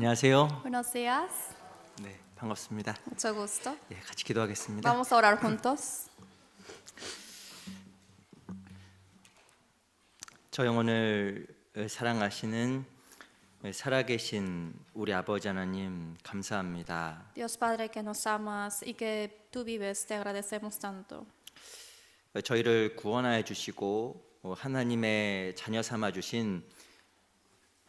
안녕하세요. Buenos días, 네, 반갑습니다. mucho gusto. 예, 같이 기도하겠습니다. Vamos a orar juntos. 저 영혼을 사랑하시는 살아계신 우리 아버지 하나님 감사합니다. Dios Padre que nos amas y que tú vives, te agradecemos tanto. 저희를 구원하여 주시고 하나님의 자녀 삼아 주신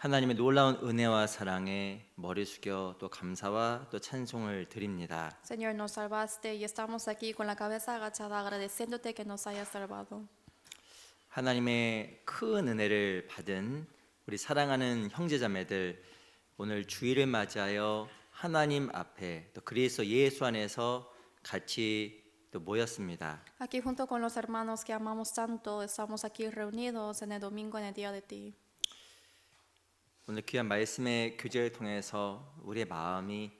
하나님의 놀라운 은혜와 사랑에 머리 숙여 또 감사와 또 찬송을 드립니다. Señor, nos salvaste y estamos aquí con la cabeza agachada agradeciéndote que nos hayas salvado. 하나님의 큰 은혜를 받은 우리 사랑하는 형제자매들 오늘 주일을 맞이하여 하나님 앞에 또 그리스도 예수 안에서 같이 또 모였습니다. Aquí junto con los hermanos que amamos tanto, estamos aquí reunidos en el domingo en el día de ti. 오늘 귀한 말씀의 교제를 통해서 우리의 마음이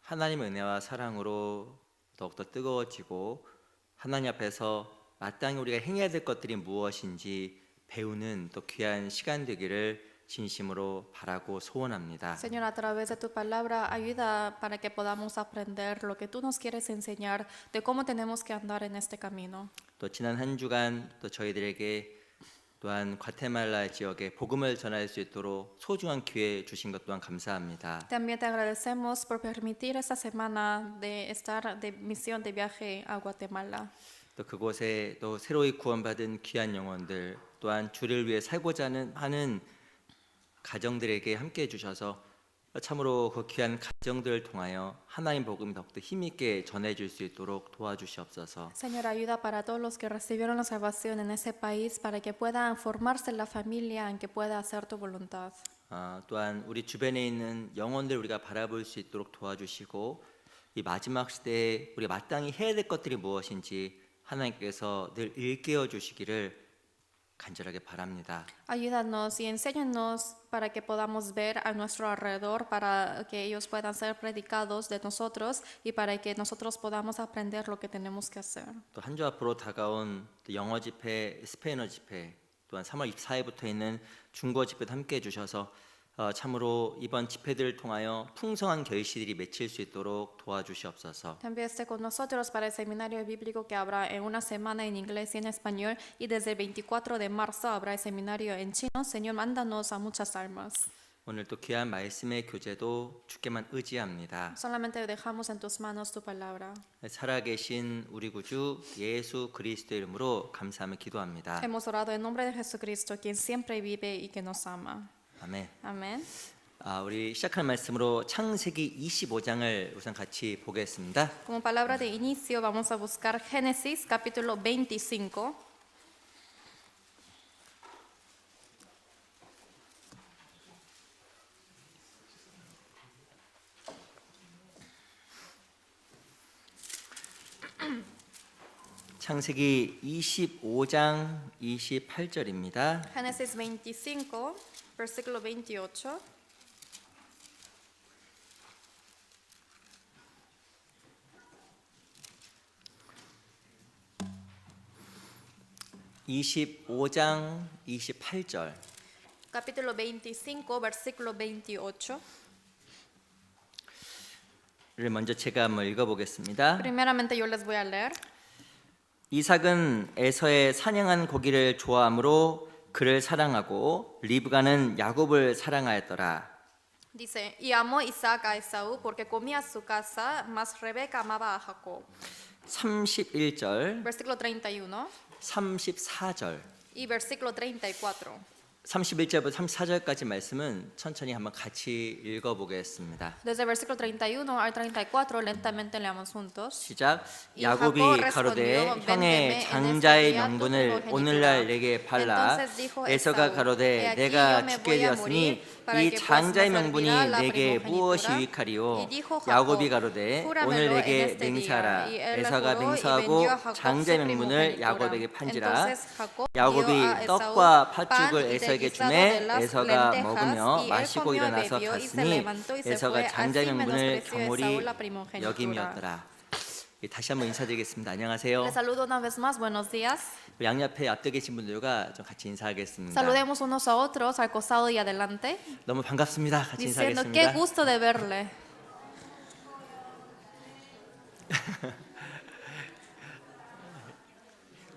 하나님의 은혜와 사랑으로 더욱더 뜨거워지고 하나님 앞에서 마땅히 우리가 행해야 될 것들이 무엇인지 배우는 또 귀한 시간 되기를 진심으로 바라고 소원합니다. Señor, a través de tu palabra, ayuda para que podamos aprender lo que tú nos quieres enseñar de cómo tenemos que andar en este camino. 또 지난 한 주간 또 저희들에게 또한 과테말라 지역에 복음을 전할 수 있도록 소중한 기회 주신 것 또한 감사합니다. También te agradecemos por permitir esta semana de estar de misión de viaje a Guatemala. 또 그곳에 또 새로이 구원받은 귀한 영혼들 또한 주를 위해 살고자 하는 가정들에게 함께 해주셔서 참으로 그 귀한 가정들을 통하여 하나님 복음이 더욱더 힘있게 전해질 수 있도록 도와주시옵소서. Señor, ayuda para todos los que recibieron la salvación en ese país para que puedan formarse en la familia en que pueda hacer tu voluntad. 또한 우리 주변에 있는 영혼들 우리가 바라볼 수 있도록 도와주시고 이 마지막 시대에 우리가 마땅히 해야 될 것들이 무엇인지 하나님께서 늘 일깨워 주시기를 간절하게 바랍니다. Ayúdanos y enséñanos para que podamos ver a nuestro alrededor, para que ellos puedan ser predicados de nosotros y para que nosotros podamos aprender lo que tenemos que hacer. 또 한 주 앞으로 다가온 또 영어 집회, 스페인어 집회, 또한 3월 24일부터 있는 중고 집회도 함께 해주셔서 참으로 이번 집회들을 통하여 풍성한 결실이 맺힐 수 있도록 도와주시옵소서. También esté con nosotros para el seminario bíblico que habrá en una semana en inglés y en español y desde el 24 de marzo habrá el seminario en chino. Señor, mándanos a muchas almas. 오늘 또 귀한 말씀의 교제도 주께만 의지합니다. Solamente dejamos en tus manos tu palabra. 살아계신 우리 구주 예수 그리스도 이름으로 감사하며 기도합니다. Hemos orado en nombre de Jesucristo, quien siempre vive y que nos ama. 아멘. Amén. 우리 시작할 말씀으로 창세기 25장을 우선 같이 보겠습니다. Como palabra de inicio vamos a buscar Génesis capítulo 25. 창세기 25장 28절입니다. Génesis 25, versículo 28. (25장 28절) Capítulo 25, versículo 28. 를 먼저 제가 한번 읽어보겠습니다. Primeramente yo les voy a leer. 이삭은 에서의 사냥한 고기를 좋아하므로 그를 사랑하고 리브가는 야곱을 사랑하였더라. Dice, y amó Isaac a Esaú porque comía su casa, mas Rebeca amaba a Jacob. 31절, Versículo 31 34절, y versículo 34. 31절부터 34절까지 말씀은 천천히 한번 같이 읽어보겠습니다. Desde el versículo 31 al 34 lentamente leamos juntos. 시작. 이 야곱이 야곱 가로되 respondió, 형의 "Véndeme 장자의 en este 명분을 día tu 오늘날 primogenitura." 내게 팔라. Entonces dijo 에서가 Esaú, 가로되 "He aquí 내가 yo me 죽게 voy a 되었으니 morir, para 이 que pues 장자의 me 명분이 servirá la 내게 primogenitura." 무엇이 유익하리요. Y dijo Jacob, 야곱이 가로되 "Júramelo 오늘 en 내게 este día." 맹세하라. Y él le 에서가 juró y 맹세하고 vendió a Jacob 장자의 su 명분을 primogenitura. 야곱에게 판지라. Entonces Jacob 야곱이 dio a Esaú 떡과 pan 팥죽을 y del 에서에게 guisado 주매 de las 에서가 lentejas, 먹으며 y él 마시고 comió y 일어나서 bebió, y se 갔으니 levantó y se 에서가 fue. 장자의 Así 명분을 menospreció 경홀히 Esaú la primogenitura. 여김이었더라. 다시 한번 인사드리겠습니다. 안녕하세요. Les saludo una vez más, buenos días. 양옆에 앞에 계신 분들과 좀 같이 인사하겠습니다. Saludemos unos a otros al costado y adelante, 너무 반갑습니다. 같이 diciendo qué 인사하겠습니다. gusto de verle.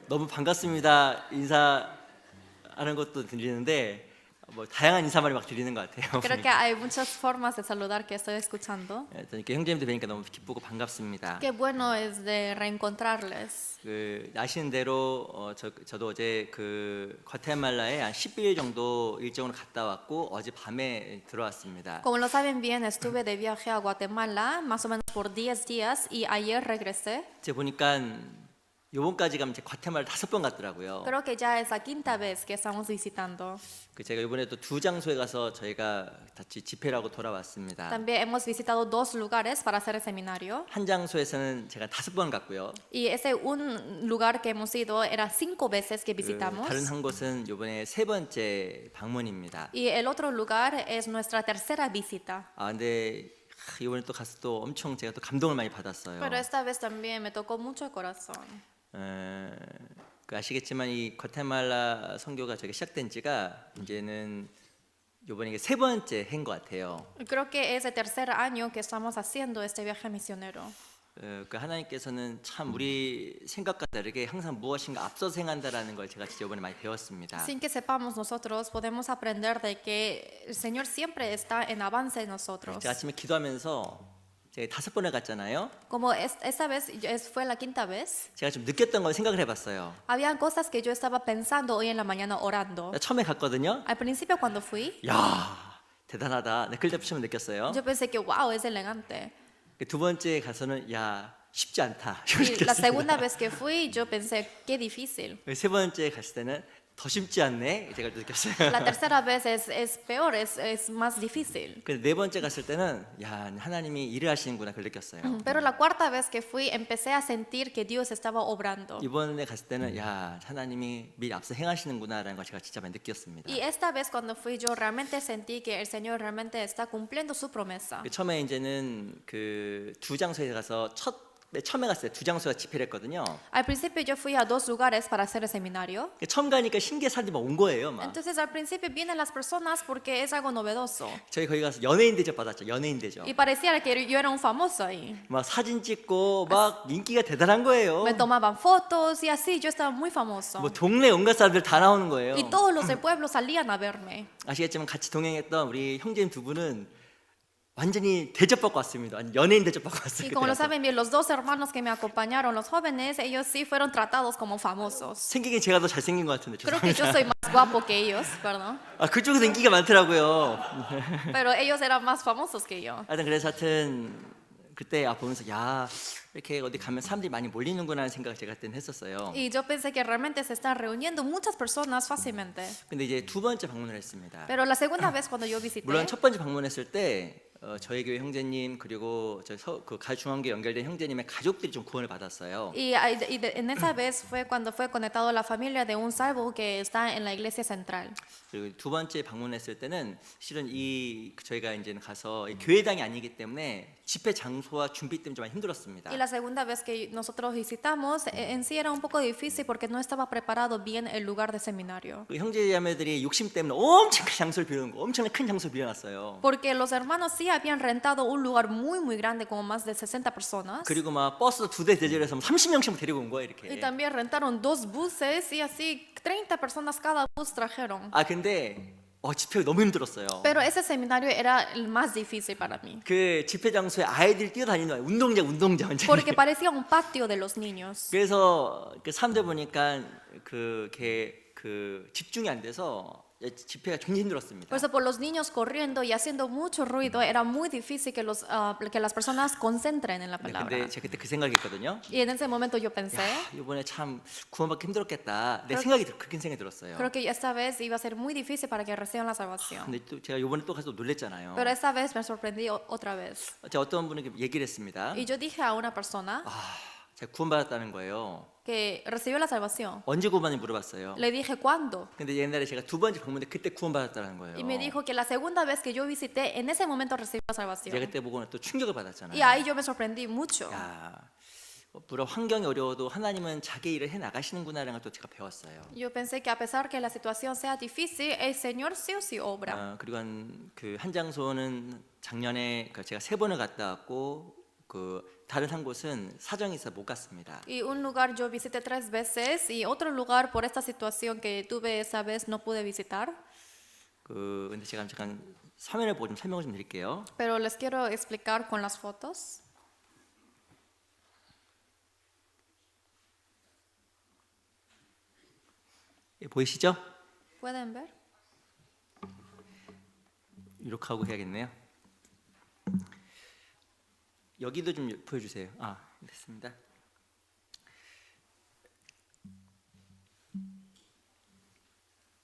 너무 반갑습니다. 인사하는 것도 드리는데 뭐 다양한 인사말이 막 들리는 것 같아요. Creo que hay muchas formas de saludar que estoy escuchando. 이렇게 형제님들 뵈니까 너무 기쁘고 반갑습니다. Qué bueno es de reencontrarles. 아시는 대로 저도 어제 과테말라에 한 10일 정도 일정으로 갔다 왔고 어제 밤에 들어왔습니다. Como lo saben bien, estuve de viaje a Guatemala más o menos por 10 días y ayer regresé. 제가 보니까 요번까지 가면 제 과테말라 5번 갔더라고요. Creo que ya es la quinta vez que estamos visitando. 제가 이번에 또 2장소에 가서 저희가 같이 집회를 하고 돌아왔습니다. También hemos visitado 2 lugares para hacer el seminario. 한 장소에서는 제가 5번 갔고요. Y ese un lugar que hemos ido era 5 veces que visitamos. 다른 한 곳은 이번에 3번째 방문입니다. Y el otro lugar es nuestra tercera visita. 근데 이번에 또 가서 또 엄청 제가 또 감동을 많이 받았어요. Pero esta vez también me tocó mucho el corazón. 아시겠지만 이 과테말라 선교가 저기 시작된 지가 이제는 이번에 이게 3번째 해인 것 같아요. Creo que es el tercer año que estamos haciendo este viaje misionero. 하나님께서는 참 우리 생각과 다르게 항상 무엇인가 앞서서 행한다라는 걸 제가 진짜 이번에 많이 배웠습니다. Sin que sepamos nosotros, podemos aprender de que el Señor siempre está en avance en nosotros. 제가 아침에 기도하면서 제가 5번을 갔잖아요. Como esta vez fue la quinta vez, 제가 좀 느꼈던 걸 생각을 해봤어요. habían cosas que yo estaba pensando hoy en la mañana orando. 처음에 갔거든요. Al principio cuando fui, 야 대단하다. 글자 붙이면 느꼈어요. yo pensé que wow, es elegante. 2번째 가서는 야 쉽지 않다. Y la segunda vez que fui, yo pensé qué difícil. 3번째 갔을 때는 더 쉽지 않네. 제가 느꼈어요. La tercera vez es peor, es más difícil. 근데 4번째 갔을 때는 야 하나님이 일을 하시는구나 그걸 느꼈어요. Pero la cuarta vez que fui, empecé a sentir que Dios estaba obrando. 이번에 갔을 때는 야 하나님이 미리 앞서 행하시는구나라는 걸 제가 진짜 많이 느꼈습니다. Y esta vez cuando fui, yo realmente sentí que el Señor realmente está cumpliendo su promesa. 처음에 이제는 2장소에 가서 처음에 갔을 때 2장소가 집회를 했거든요. Al principio yo fui a 2 lugares para hacer el seminario. 처음 가니까 신기해 사람들이 막 온 거예요. 막. Entonces al principio vienen las personas porque es algo novedoso. 저희 거기 가서 연예인 대접 받았죠. 연예인 대접. Y pareciera que yo era un famoso ahí. 막 사진 찍고 막 인기가 대단한 거예요. Me tomaban fotos y así, yo estaba muy famoso. 뭐 동네 온갖 사람들 다 나오는 거예요. Y todos los del pueblo salían a verme. 아시겠지만 같이 동행했던 우리 형제님 2분은 완전히 대접받고 왔습니다. 연예인 대접받고 왔어요. Y como lo 그때 가서. saben bien, los 2 hermanos que me acompañaron, los jóvenes, ellos sí fueron tratados como famosos. 생기긴 제가 더 잘생긴 것 같은데. Creo que yo soy más guapo que ellos, perdón. 그쪽에서 인기가 많더라고요. Pero ellos eran más famosos que yo. 하여튼 그때 보면서 야 이렇게 어디 가면 사람들이 많이 몰리는구나 하는 생각을 제가 그때는 했었어요. Y yo pensé que realmente se están reuniendo muchas personas fácilmente. 근데 이제 2번째 방문을 했습니다. Pero la segunda vez cuando yo visité, 물론 첫 번째 방문했을 때 저희 교회 형제님 그리고 그 가중앙교 연결된 형제님의 가족들이 좀 구원을 받았어요. en esa vez fue cuando fue conectado la familia de un salvo que está en la iglesia central. 그리고 2번째 방문했을 때는 실은 저희가 이제 가서 교회당이 아니기 때문에 집회 장소와 준비 때문에 좀 많이 힘들었습니다. Y la segunda vez que nosotros visitamos, en sí era un poco difícil porque no estaba preparado bien el lugar de seminario. 그 형제자매들이 욕심 때문에 엄청 큰 장소를 빌려놓은 거, 엄청나게 큰 장소를 빌려놨어요. Porque los hermanos sí habían rentado un lugar muy grande, como más de 60 personas. 그리고 막 버스 2대 대절해서 30명씩 데리고 온 거예요 Y 이렇게. también rentaron 2 buses y así 30 personas cada bus trajeron. 근데 집회가 너무 힘들었어요. Pero ese seminario era el más difícil para mí. 그 집회 장소에 아이들이 뛰어다니는 거예요. 운동장 완전히. Porque parecía un patio de los niños. 그래서 그 사람들 보니까 집중이 안 돼서 집회가 굉장히 힘들었습니다. Por eso por los niños corriendo y haciendo mucho ruido era muy difícil que las personas concentren en la palabra. 근데 제가 그때 그 생각했거든요. Y en ese momento yo pensé, 이번에 참 구원받기 힘들었겠다. 내 그렇게 생각이 들었어요. creo que esta vez iba a ser muy difícil para que reciban la salvación. 근데 또 제가 이번에 또 가서 놀랬잖아요. Pero esta vez me sorprendí otra vez. 제가 어떤 분에게 얘기를 했습니다. Y yo dije a una persona 제가 구원받았다는 거예요. que recibió la salvación. 언제 구원받는지 물어봤어요. Le dije cuándo. 근데 옛날에 제가 2번째 방문에 그때 구원받았다는 거예요. Y me dijo que la segunda vez que yo visité, en ese momento recibí la 제가 salvación. 그때 보고는 또 충격을 받았잖아요. Y ahí yo me sorprendí mucho. 야, 물론 환경이 어려워도 하나님은 자기 일을 해 나가시는구나라는 걸 또 제가 배웠어요. Yo pensé que a pesar que la situación sea difícil, el Señor sí o sí obra. 그리고 한 장소는 작년에 제가 3번을 갔다 왔고 다른 한 곳은 사정이 있어 못 갔습니다. Y un lugar yo visité 3 veces y otro lugar por esta situación que tuve esa vez no pude visitar. 근데 제가 잠깐 화면을 보고 좀 설명을 좀 드릴게요. Pero les quiero explicar con las fotos. 보이시죠? ¿Pueden ver? 이렇게 하고 해야겠네요. 여기도 좀 보여주세요. 됐습니다.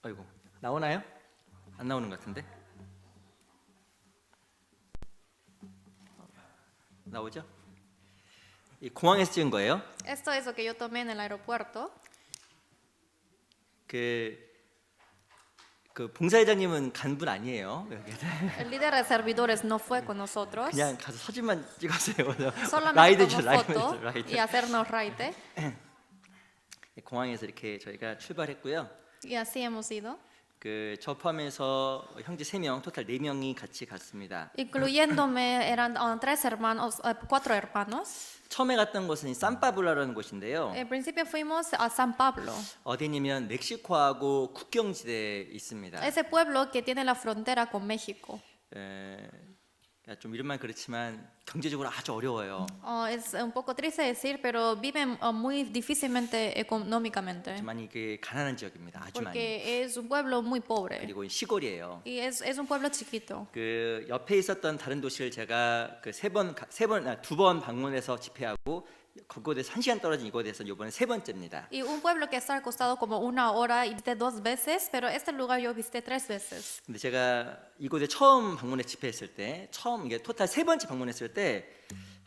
아이고, 나오나요? 안 나오는 것 같은데? 나오죠? 이 공항에서 찍은 거예요. Esto es lo que yo tomé en el aeropuerto. 그 봉사회장님은 간 분 아니에요. El líder de servidores no fue con nosotros. 그냥 가서 사진만 찍었어요. Solamente tomó 라이드. foto y hacernos raite. 공항에서 이렇게 저희가 출발했고요. Y así hemos ido. 저 포함해서 형제 3명, 토탈 4명이 같이 갔습니다. Incluyéndome eran 4 hermanos, 4 hermanos. 처음에 갔던 곳은 산파블라라는 곳인데요. En principio fuimos a San Pablo. 어디냐면 멕시코하고 국경지대에 있습니다. Ese pueblo que tiene la frontera con México. 좀 이런 말 그렇지만 경제적으로 아주 어려워요. Es un poco triste decir, pero viven muy difícilmente económicamente. 좀 많이 가난한 지역입니다. 아주 많이. Porque es un pueblo muy pobre. 그리고 시골이에요. Y es un pueblo chiquito. 옆에 있었던 다른 도시를 제가 2번 방문해서 집회하고 그곳에서 1시간 떨어진 이곳에서 이번에 3번째입니다. Y un pueblo que está al costado como 1 hora y visité 2 veces, pero este lugar yo visité 3 veces. 근데 제가 이곳에 처음 방문해 집회했을 때, 이게 토탈 3번째 방문했을 때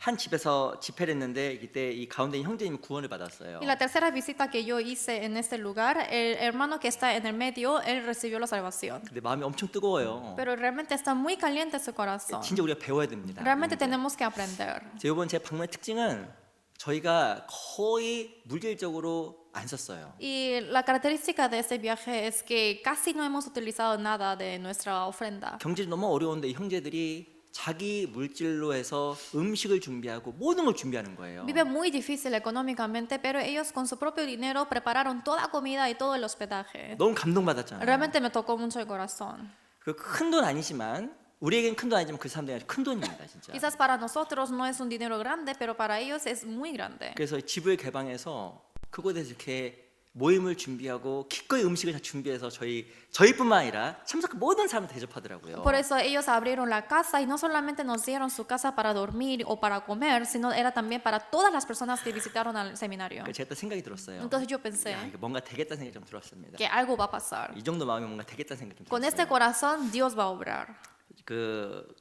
한 집에서 집회를 했는데 이때 이 가운데 있는 형제님 구원을 받았어요. Y la tercera visita que yo hice en este lugar, el hermano que está en el medio, él recibió la salvación. 근데 마음이 엄청 뜨거워요. Pero realmente está muy caliente su corazón. 진짜 우리가 배워야 됩니다. Realmente tenemos que aprender. 이번 제 방문의 특징은 저희가 거의 물질적으로 안 썼어요. Y la característica de este viaje es que casi no hemos utilizado nada de nuestra ofrenda. 경제도 너무 어려운데 이 형제들이 자기 물질로 해서 음식을 준비하고 모든 걸 준비하는 거예요. Vive muy difícil económicamente, pero ellos con su propio dinero prepararon toda comida y todo el hospedaje. 너무 감동받았잖아요. Realmente me tocó mucho el corazón. 큰 돈 아니지만 우리에겐 큰 돈 아니지만 그 사람들에게 큰 돈입니다, 진짜. Quizás para nosotros no es un dinero grande, pero para ellos es muy grande. 그래서 집을 개방해서 그곳에서 이렇게 모임을 준비하고 기꺼이 음식을 다 준비해서 저희뿐만 아니라 참석 모든 사람을 대접하더라고요. Por eso ellos abrieron la casa y no solamente nos dieron su casa para dormir o para comer, sino era también para todas las personas que visitaron al seminario. 제가 또 생각이 들었어요. Entonces yo pensé 야, 이거 뭔가 되겠다는 생각이 좀 들었습니다. que algo va a pasar. 이 정도 마음이 뭔가 되겠다는 생각이 좀 Con este 들었어요. corazón Dios va a obrar.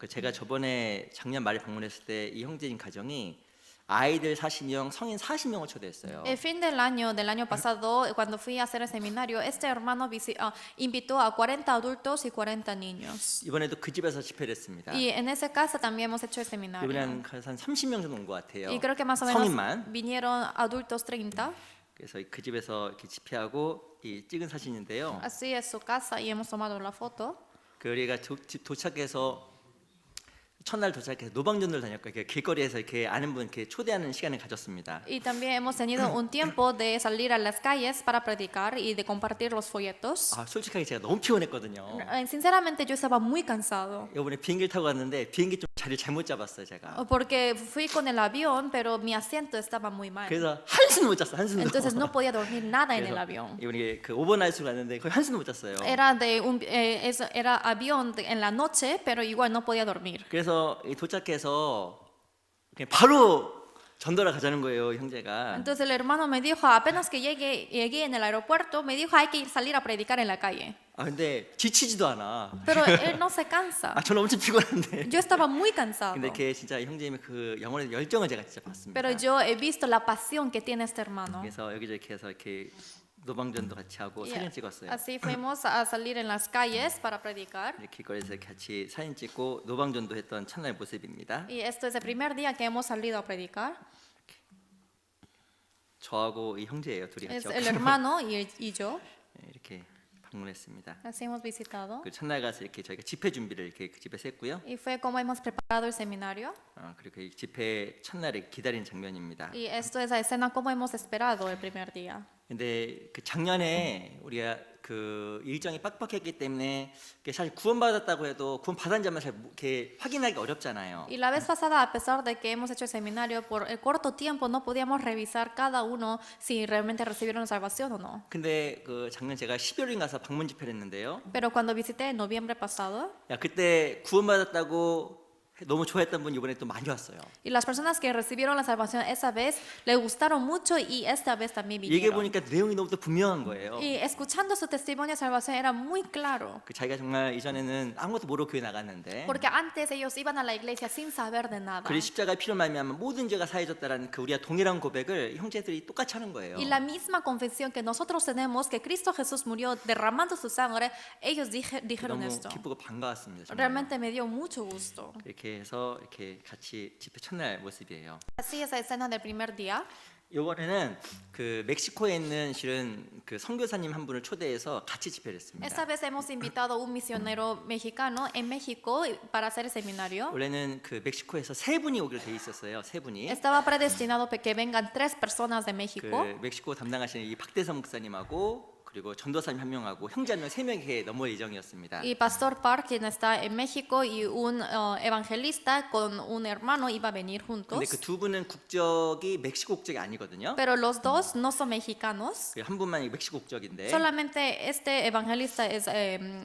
제가 저번에 작년 말에 방문했을 때 이 형제님 가정이 아이들 40명, 성인 40명을 초대했어요. El fin del año pasado, cuando fui a hacer el seminario, este hermano invitó a 40 adultos y 40 niños. 이번에도 그 집에서 집회를 했습니다. Y en esa casa también hemos hecho el 이번에 seminario. 한 30명 정도 온 것 같아요. Y creo que más o menos 성인만. vinieron adultos 30. 그래서 그 집에서 이렇게 집회하고 찍은 사진인데요. Así es su casa y hemos tomado la foto. 우리가 도착해서 첫날 도착해서 노방전도를 다녔고 길거리에서 이렇게 아는 분 이렇게 초대하는 시간을 가졌습니다. Y también hemos tenido un tiempo de salir a las calles para predicar y de compartir los folletos. 솔직하게 제가 너무 피곤했거든요. Sinceramente yo estaba muy cansado. 이번에 비행기를 타고 갔는데 비행기 좀 자리를 잘못 잡았어요, 제가. Porque fui con el avión, pero mi asiento estaba muy mal. 그래서 한숨도 못 잤어, 한숨도. Entonces no podía dormir nada en el avión. 이번에 그 오버나이트로 갔는데 거의 한숨도 못 잤어요. Era avión en la noche, pero igual no podía dormir. 그래서 도착해서 그냥 바로 전도를 가자는 거예요, 형제가. Entonces el hermano me dijo, apenas que llegué en el aeropuerto, me dijo hay que salir a predicar en la calle. 근데 지치지도 않아. Pero él no se cansa. 저는 엄청 피곤한데. Yo estaba muy cansado. 근데 걔 진짜 형제님의 그 영혼의 열정을 제가 진짜 봤습니다. Pero yo he visto la pasión que tiene este hermano. 그래서 여기저기 해서 이렇게 노방전도 같이 하고 Y 사진 찍었어요. así fuimos a salir en las calles para predicar. 길거리에서 같이 사진 찍고 노방전도 했던 첫날 모습입니다. Y esto es el primer día que hemos salido a predicar. 저하고 이 형제예요. 둘이 Es 같이 el hermano y yo. 이렇게 방문했습니다. Así hemos visitado. 그 첫날 가서 이렇게 저희가 집회 준비를 이렇게 그 집에서 했고요. Y fue como hemos preparado el seminario. 그리고 이 집회 첫날에 기다린 장면입니다. Y esto es la escena como hemos esperado el primer día. 근데 그 작년에 우리가 그 일정이 빡빡했기 때문에 사실 구원받았다고 해도 구원받은 자만 잘 이렇게 확인하기 어렵잖아요. Y la vez pasada, a pesar de que hemos hecho el seminario por el corto tiempo, no podíamos revisar cada uno si realmente recibieron la salvación o no. 근데 그 작년 제가 12월에 가서 방문 집회를 했는데요. Pero cuando visité en noviembre pasado, 야, 그때 구원받았다고 너무 좋아했던 분 이번에 또 많이 왔어요. y las personas que recibieron la salvación esa vez le gustaron mucho y esta vez también 얘기해 vinieron. 보니까 내용이 너무 분명한 거예요. Y escuchando su testimonio de salvación era muy claro. 그 자기가 정말 이전에는 아무것도 모르고 교회 나갔는데 Porque antes ellos iban a la iglesia sin saber de nada. 그리 십자가의 피로 말미암아 모든 죄가 사해졌다라는 그 우리가 동일한 고백을 형제들이 똑같이 하는 거예요. Y la misma confesión que nosotros tenemos, que Cristo Jesús murió derramando su sangre, ellos dijeron 너무 esto. 기쁘고 반가웠습니다. 정말. Realmente me dio mucho gusto. 이렇게 해서 이렇게 같이 집회 첫날 모습이에요. Así es la escena del primer día. 이번에는 그 멕시코에 있는 실은 그 선교사님 한 분을 초대해서 같이 집회를 했습니다. Esta vez hemos invitado a un misionero mexicano en México para hacer el seminario. 원래는 그 멕시코에서 세 분이 오기로 돼 있었어요. 세 분이. Estaba predestinado que vengan 3 personas de 그 México. 멕시코 담당하시는 이 박대선 목사님하고 그리고 전도사님 한 명하고 형제 한 명 세 명이 넘어올 예정이었습니다. Y Pastor Park, quien está en México, y un evangelista con un hermano iba a venir juntos. 근데 그 두 분은 국적이 멕시코 국적이 아니거든요. Pero los dos no son mexicanos. 한 분만 멕시코 국적인데. Solamente este evangelista es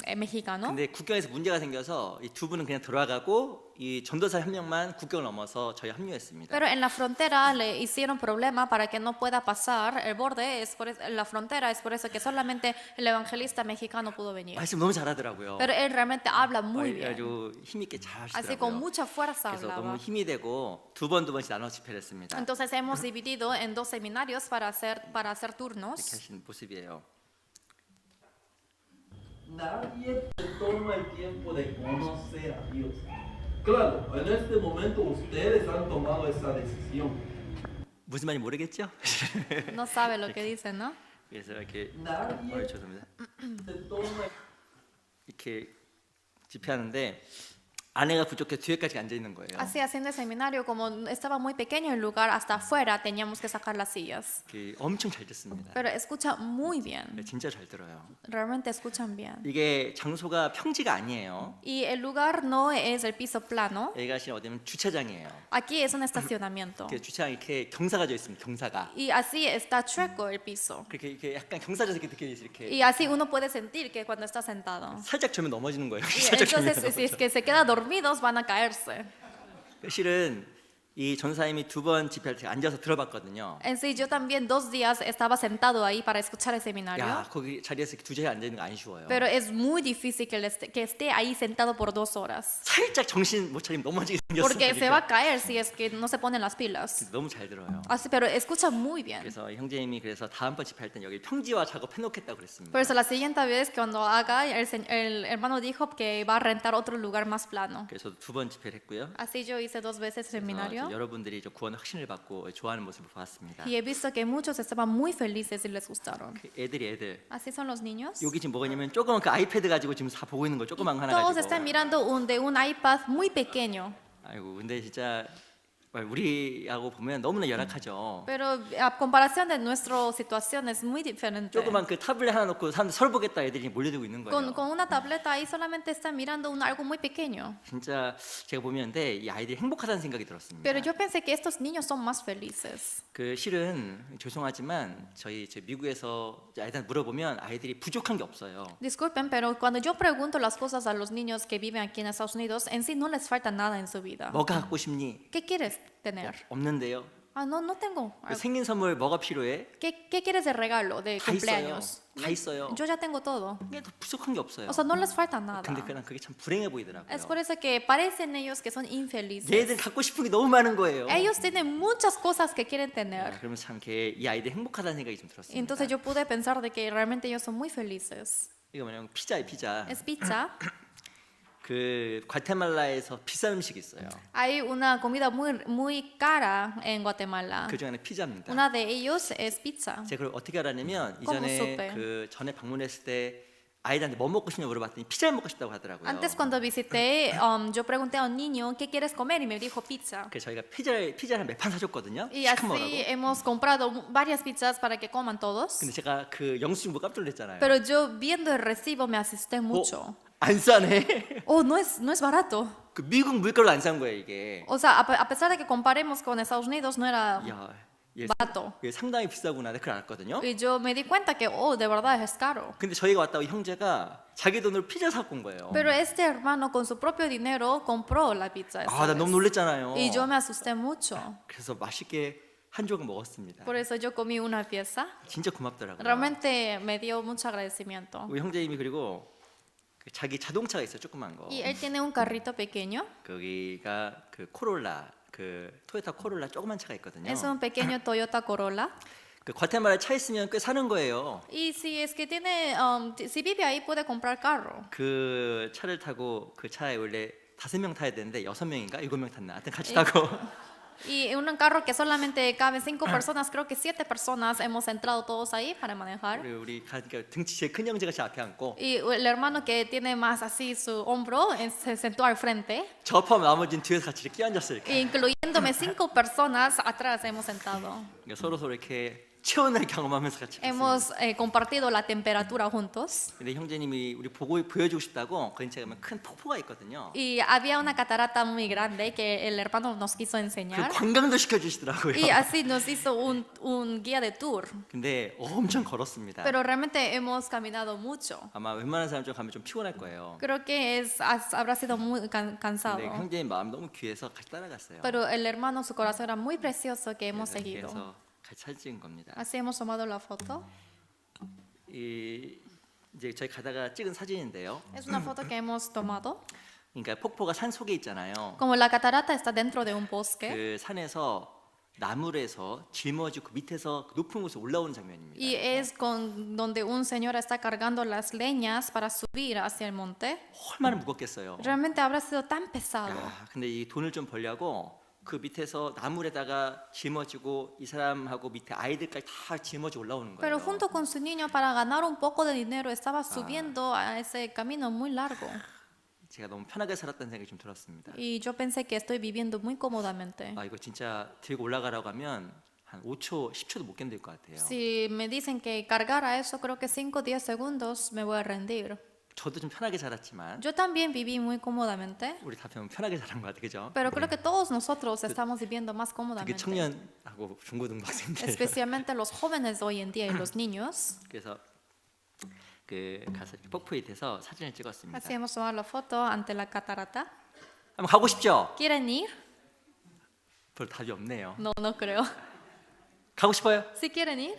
mexicano. 근데 국경에서 문제가 생겨서 이 두 분은 그냥 돌아가고 이 전도사 한 명만 국경을 넘어서 저희 합류했습니다. Pero en la frontera le hicieron problema para que no pueda pasar el borde. La frontera es por eso que solamente el evangelista mexicano pudo venir. 말씀 너무 잘하더라고요. Pero él realmente habla muy bien. 아주 힘 있게 잘 Así con 하시더라고요. mucha fuerza 그래서 너무 hablaba. 힘이 되고 두 번씩 나눠 집회를 했습니다. Entonces hemos dividido en 2 seminarios para hacer turnos. 이렇게 하신 모습이에요. Nadie se toma el tiempo de conocer a Dios. Claro, en este momento ustedes han tomado esa decisión. 무슨 말인지 모르겠죠? No sabe lo que dicen, ¿no? 그래서 이렇게 Nadie 죄송합니다. se toma 이렇게 집회하는데 아내가 부족해 뒤에까지 앉아 있는 거예요. Así haciendo el seminario, como estaba muy pequeño el lugar, hasta afuera teníamos que sacar las sillas. 엄청 잘 듣습니다. Pero escucha muy bien. 진짜 잘 들어요. Realmente escuchan bien. 이게 장소가 평지가 아니에요. Y el lugar no es el piso plano. 여기가 지금 어디면 주차장이에요. Aquí es un estacionamiento. 주차장 이렇게 경사가 져 있습니다. 경사가. Y así está chueco el piso. 그렇게 이렇게 약간 경사져서 이렇게 Y así uno puede sentir que cuando está sentado. 살짝 저면 넘어지는 거예요. Y 살짝 저면 entonces, si es que se queda dormidos, van a caerse. 실은 이 전사님이 두 번 집회할 때 앉아서 들어봤거든요. En sí, yo también 2 días estaba sentado ahí para escuchar el seminario. 야, 거기 자리에서 두 자리에 앉아 있는 거 안 쉬워요. Pero es muy difícil que esté ahí sentado por 2 horas. 살짝 정신 못 차리면 넘어지게 생겼어요. Porque se va a caer si es que no se ponen las pilas. 너무 잘 들어요. Así, pero escucha muy bien. 그래서 형제님이 그래서 다음번 집회할 땐 여기 평지화 작업해놓겠다고 그랬습니다. Por eso la siguiente vez cuando haga, el hermano dijo que va a rentar otro lugar más plano. 그래서 두 번 집회를 했고요. Así yo hice 2 veces 그래서 seminario. 여러분들이 구원 확신을 받고 좋아하는 모습을 보았습니다. Y he visto que muchos estaban muy felices y les gustaron. 애들 Así son los niños. 여기 지금 뭐가 있냐면 조그만 그 아이패드 가지고 지금 다 보고 있는 거 조그만 거 하나 Todos 가지고. están mirando de un iPad muy pequeño. 아이고 근데 진짜 우리하고 보면 너무나 열악하죠. Pero a comparación de nuestra situación es muy diferente. 조그만 그 타블렛 하나 놓고 사람들 서로 보겠다 애들이 몰려들고 있는 거예요. Con una tableta ahí solamente están mirando algo muy pequeño. 진짜 제가 보면 근데 이 아이들이 행복하다는 생각이 들었습니다. Pero yo pensé que estos niños son más felices. 그 실은 죄송하지만 저희 미국에서 아이들 물어보면 아이들이 부족한 게 없어요. Disculpen, pero cuando yo pregunto las cosas a los niños que viven aquí en Estados Unidos, en sí no les falta nada en su vida. 뭐가 갖고 싶니? ¿Qué quieres tener? 없는데요. Ah, no tengo. 그 생긴 선물 뭐가 필요해? ¿Qué quieres de regalo, de 다 있어요. cumpleaños? 다 있어요. Yo ya tengo todo. 이게 더 부족한 게 없어요. O sea, no les falta nada. 근데 그게 참 불행해 보이더라고요. Es por eso que parecen ellos que son infelices. 얘들 갖고 싶은 게 너무 많은 거예요. Ellos tienen muchas cosas que quieren tener. 그러면 참 이 아이들 행복하다는 생각이 좀 들었습니다. Entonces yo pude pensar de que realmente ellos son muy felices. 이거 뭐냐면 피자예요, 피자. Es pizza. 그 과테말라에서 비싼 음식이 있어요. Hay una comida muy cara en Guatemala. 그 중에는 피자입니다. Una de ellos es pizza. 제가 그걸 어떻게 알았냐면 ¿Cómo 이전에 supe? 그 전에 방문했을 때 아이들한테 뭐 먹고 싶냐고 물어봤더니 피자를 먹고 싶다고 하더라고요. Antes cuando visité, yo pregunté a un niño, ¿qué quieres comer? Y me dijo pizza. 그래서 저희가 피자를 몇 판 사줬거든요. Y 시큰 así 먹으라고. hemos comprado varias pizzas para que coman todos. 근데 제가 그 영수증 보고 깜짝 놀랐잖아요. Pero yo viendo el recibo me asusté mucho. 안 싸네. Oh, no es barato. 그 미국 물가로 안 싼 거예요 이게. O sea, a pesar de que comparemos con Estados Unidos, no era 야, 이게 barato. 이게 상당히 비싸구나. 내가 그걸 알았거든요. Y yo me di cuenta que, oh, de verdad es caro. 근데 저희가 왔다고 형제가 자기 돈으로 피자 사고 온 거예요. Pero este hermano con su propio dinero compró la pizza. esta 아, 나 vez. 너무 놀랬잖아요. Y yo me asusté mucho. 그래서 맛있게 한 조각 먹었습니다. Por eso yo comí una pieza. 진짜 고맙더라고요. Realmente me dio mucho agradecimiento. 우리 형제님이 그리고 그 자기 자동차가 있어요, 조그만 거. Y él tiene un carrito pequeño. 거기가 그 코롤라, 그 토요타 코롤라 조그만 차가 있거든요. Es un pequeño Toyota Corolla. 그 과테말라에 차 있으면 꽤 사는 거예요. Y si es que tiene, si vive ahí puede comprar carro. 그 차를 타고 그 차에 원래 5명 타야 되는데 6명인가 7명 탔나? 하여튼 같이 타고 Y en un carro que solamente caben 5 personas, creo que 7 personas hemos entrado todos ahí para manejar. 우리 그러니까 등치 제일 큰 형제가 제 앞에 앉고 Y el hermano que tiene más así su hombro se sentó al frente, 저 포함 나머지는 뒤에서 같이 이렇게 끼얹었어요. 이렇게. incluyéndome 5 personas atrás hemos sentado. 그러니까 서로 이렇게 체온을 경험하면서 같이 갔어요. Hemos compartido la temperatura juntos. 근데 형제님이 우리 보여주고 싶다고 근처에 가면 큰 폭포가 있거든요. Y había una catarata muy grande que el hermano nos quiso 그 enseñar. 관광도 시켜주시더라고요. Y así nos hizo un guía de tour. 근데 엄청 걸었습니다. Pero realmente hemos caminado mucho. 아마 웬만한 사람 좀 가면 좀 피곤할 거예요. Creo que habrá sido muy cansado. 근데 형제님 마음 너무 귀해서 같이 따라갔어요. Pero el hermano, su corazón era muy precioso que hemos seguido. 그래서 같이 사진 찍은 겁니다. Así hemos tomado la foto. 이제 저희 가다가 찍은 사진인데요. Es una foto que hemos tomado. 그러니까 폭포가 산 속에 있잖아요. Como la catarata está dentro de un bosque. 그 산에서 나무에서 짊어지고 밑에서 높은 곳에 올라오는 장면입니다. Y es donde un señor está cargando las leñas para subir hacia el monte. 얼마나 무겁겠어요. Realmente habrá sido tan pesado. 근데 이 돈을 좀 벌려고 그 밑에서 나무에다가 짊어지고 이 사람하고 밑에 아이들까지 다 짊어지고 올라오는 Pero 거예요. junto con su niño, para ganar un poco de dinero, estaba subiendo a ese camino muy largo. 제가 너무 편하게 살았다는 생각이 좀 들었습니다. Y yo pensé que estoy viviendo muy cómodamente. 아 이거 진짜 들고 올라가라고 하면 한 5초, 10초도 못 견딜 것 같아요. Si me dicen que cargara eso, creo que 5 o 10 segundos me voy a rendir. 저도 좀 편하게 살았지만 Yo también viví muy cómodamente, 우리 다 보면 편하게 살은 것 같아요, 그죠? pero creo que todos nosotros estamos viviendo más 특히 cómodamente. 청년하고 중고등학생들. Especialmente los jóvenes de hoy en día y los niños. 그래서 그 가서 이렇게 폭포에 대해서 사진을 찍었습니다. Así hemos tomado la foto ante la catarata. 한번 가고 싶죠? ¿Quieren ir? 별 답이 없네요. No, no creo. 가고 싶어요? ¿Sí quieren ir?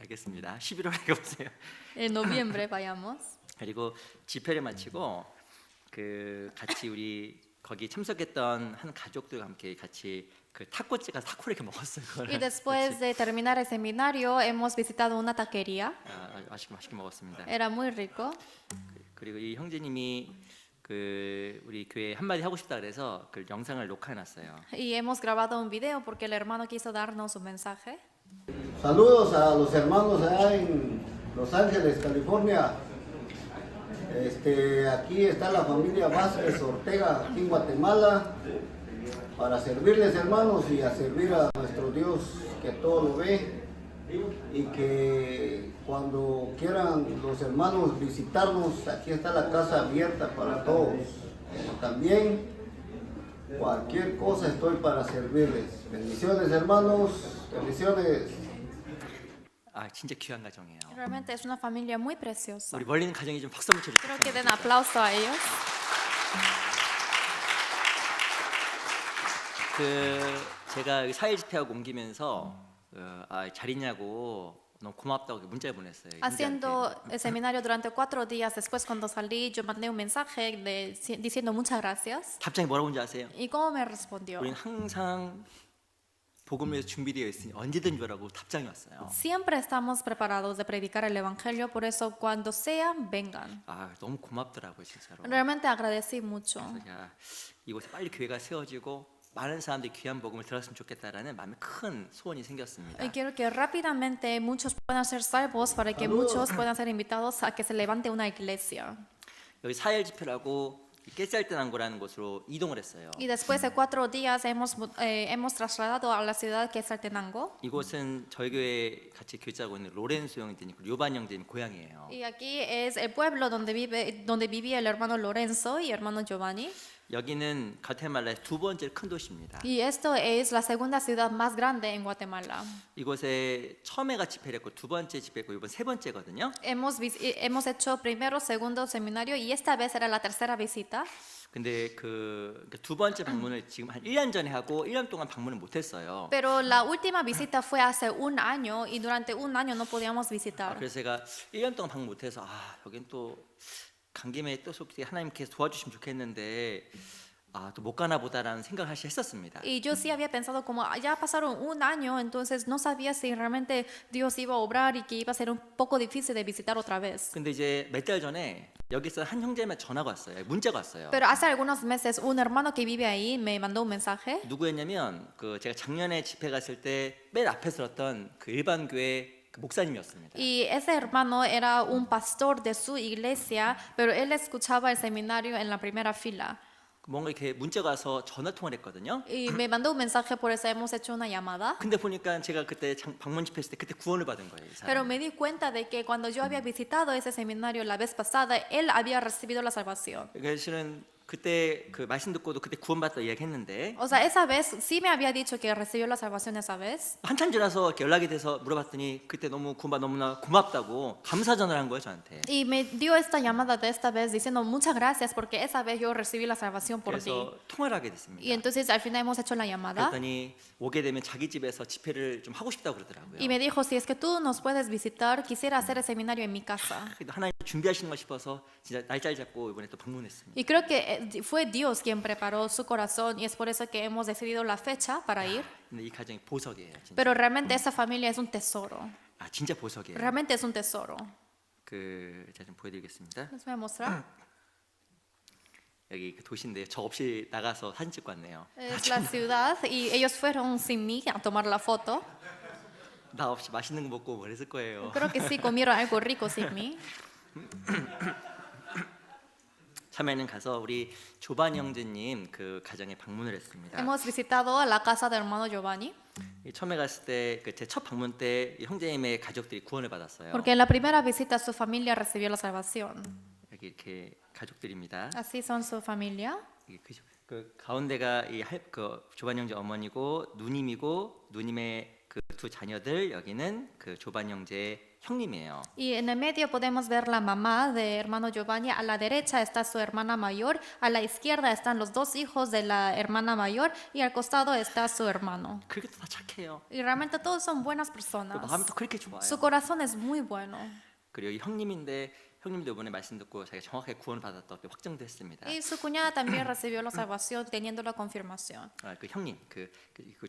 알겠습니다. 11월에 가보세요. En noviembre vayamos. 그리고 집회를 마치고 그 같이 우리 거기 참석했던 한 가족들과 함께 같이 그 타코집 가서 타코를 이렇게 먹었어요. Y 그거를 después de terminar el seminario hemos visitado una taquería. 맛있게 먹었습니다. Era muy rico. 그리고 이 형제님이 그 우리 교회 한마디 하고 싶다 그래서 그 영상을 녹화해놨어요. Y hemos grabado un video porque el hermano quiso darnos un mensaje. Saludos a los hermanos allá en Los Ángeles, California. Aquí está la familia Vázquez Ortega, aquí en Guatemala, para servirles, hermanos, y a servir a nuestro Dios que todo lo ve, y que cuando quieran los hermanos visitarnos, aquí está la casa abierta para todos. También cualquier cosa estoy para servirles. Bendiciones, hermanos, bendiciones. 아 진짜 귀한 가정이에요. Realmente es una familia muy preciosa. 우리 멀리 있는 가정이 좀 박수 한번 Creo que den 쳐주세요. aplauso a ellos. 그 제가 4일 집회하고 옮기면서 잘 있냐고 너무 고맙다고 문자를 보냈어요. Haciendo 형제한테. el seminario durante 4 días después, cuando salí, yo mandé un mensaje diciendo muchas gracias. 답장이 뭐라고 온지 아세요? ¿Y cómo me respondió? 우리는 항상 복음을 위해서 준비되어 있으니 언제든지 오라고 답장이 왔어요. Siempre estamos preparados de predicar el Evangelio, por eso cuando sean, vengan. 아, 너무 고맙더라고요, 진짜로. Realmente agradecí mucho. 그래서 야, 이곳에 빨리 교회가 세워지고 많은 사람들이 귀한 복음을 들었으면 좋겠다라는 마음에 큰 소원이 생겼습니다. Y quiero que rápidamente muchos puedan ser salvos para que muchos puedan ser invitados a que se levante una iglesia. 여기 4일 집회라고 깨쌀때난고라는 곳으로 이동을 했어요. Y después de 4 días hemos trasladado a la ciudad que es Saltenango. 이곳은 저희 교회 같이 교제하고 있는 로렌소 형제님, 요반 형제님 고향이에요. Y aquí es el pueblo donde vivía el hermano Lorenzo y hermano Giovanni. 여기는 가테말라의 두 번째 큰 도시입니다. Y esto es la segunda ciudad más grande en Guatemala. 이곳에 처음에가 집회를 했고 두 번째 집회고 이번 세 번째거든요. Hemos hecho primero, segundo seminario y esta vez era la tercera visita. 근데 그 두 번째 방문을 지금 한 1년 전에 하고 1년 동안 방문을 못 했어요. Pero la última visita fue hace 1 año y durante 1 año no podíamos 아, visitar. 그래서 제가 1년 동안 방문 못 해서 여긴 또 간 김에 또 속히 하나님께서 도와주시면 좋겠는데 또 못 가나 보다라는 생각을 사실 했었습니다. Y yo sí había pensado como ya pasaron 1 año, entonces no sabía si realmente Dios iba a obrar y que iba a ser un poco difícil de visitar otra vez. 근데 이제 몇 달 전에 여기서 한 형제만 전화가 왔어요. 문자가 왔어요. Pero hace algunos meses un hermano que vive ahí me mandó un mensaje. 누구였냐면 그 제가 작년에 집회 갔을 때 맨 앞에 서었던 그 일반 교회 그 목사님이었습니다. Y ese hermano era un pastor de su iglesia, pero él escuchaba el seminario en la primera fila. 뭔가 이렇게 문자가 와서 전화 통화를 했거든요. Y me mandó un mensaje, por eso hemos hecho una llamada. 근데 보니까 제가 그때 방문 집회했을 때 그때 구원을 받은 거예요. 이 사람. Pero me di cuenta de que cuando yo había visitado ese seminario la vez pasada, él había recibido la salvación. 그러니까 실은 그때 그 말씀 듣고도 그때 구원받다 이야기했는데 O sea, esa vez sí me había dicho que recibió la salvación esa vez. 한참 지나서 이렇게 연락이 돼서 물어봤더니 그때 너무 구원받 너무나 고맙다고 감사 전화를 한 거예요 저한테. Y me dio esta llamada de esta vez diciendo muchas gracias porque esa vez yo recibí la salvación por ti. 그래서 통화를 하게 Y 됐습니다. entonces al final hemos hecho la llamada. 그랬더니 오게 되면 자기 집에서 집회를 좀 하고 싶다고 그러더라고요. Y me dijo, si es que tú nos puedes visitar, quisiera hacer el seminario en mi casa. 그래도 하나님 준비하시는 거 싶어서 진짜 날짜를 잡고 이번에 또 방문했습니다. Y creo que fue Dios quien preparó su corazón y es por eso que hemos decidido la fecha para ir. 근데 이 가정이 보석이에요. 진짜. Pero realmente esa familia es un tesoro. 진짜 보석이에요. Realmente es un tesoro. 제가 좀 보여드리겠습니다. Les voy a mostrar. 여기 그 도시인데 저 없이 나가서 사진 찍고 왔네요. Es la ciudad y ellos fueron sin mí a tomar la foto. 나 없이 맛있는 거 먹고 뭘 했을 거예요. Creo que sí comieron algo rico sin mí. 처음에는 가서 우리 조반 형제님 그 가정에 방문을 했습니다. Hemos visitado a la casa del hermano Giovanni. 처음에 갔을 때 제 첫 방문 때 이 형제님의 가족들이 구원을 받았어요. Porque en la primera visita su familia recibió la salvación. 여기 이렇게 가족들입니다. Así son su familia. 그 가운데가 그 조반 형제 어머니고 누님이고 누님의 그 두 자녀들 여기는 그 조반 형제의 형님이에요. Y en el medio podemos ver la mamá de hermano Giovanni. A la derecha está su hermana mayor. A la izquierda están los 2 hijos de la hermana mayor. Y al costado está su hermano. 그렇게 다 착해요. Y realmente todos son buenas personas. 마음이 또 그렇게 좋아요. Su corazón es muy bueno. 그리고 이 형님인데 형님도 이번에 말씀 듣고 자기가 정확하게 구원을 받았다고 확정됐습니다. Y su cuñada también recibió la salvación teniendo la confirmación. 그 형님, 그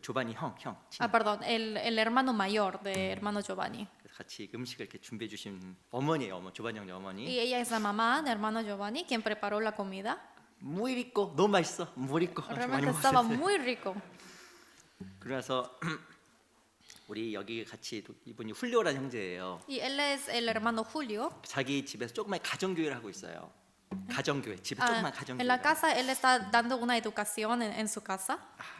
조반이 형. Ah, perdón, el hermano mayor de hermano Giovanni. 그래서 같이 음식을 이렇게 준비해 주신 어머니예요. 조반 형님 어머니. Y ella es la mamá de hermano Giovanni, quien preparó la comida. muy rico, 너무 맛있어. muy rico. Realmente estaba muy rico. 그래서 우리 여기 같이 이분이 훌리오라는 형제예요. Y él es el hermano Julio. 자기 집에서 조그만 가정교회를 하고 있어요. 가정교회, 집에 조그만 가정교회. En la casa él está dando una educación en su casa.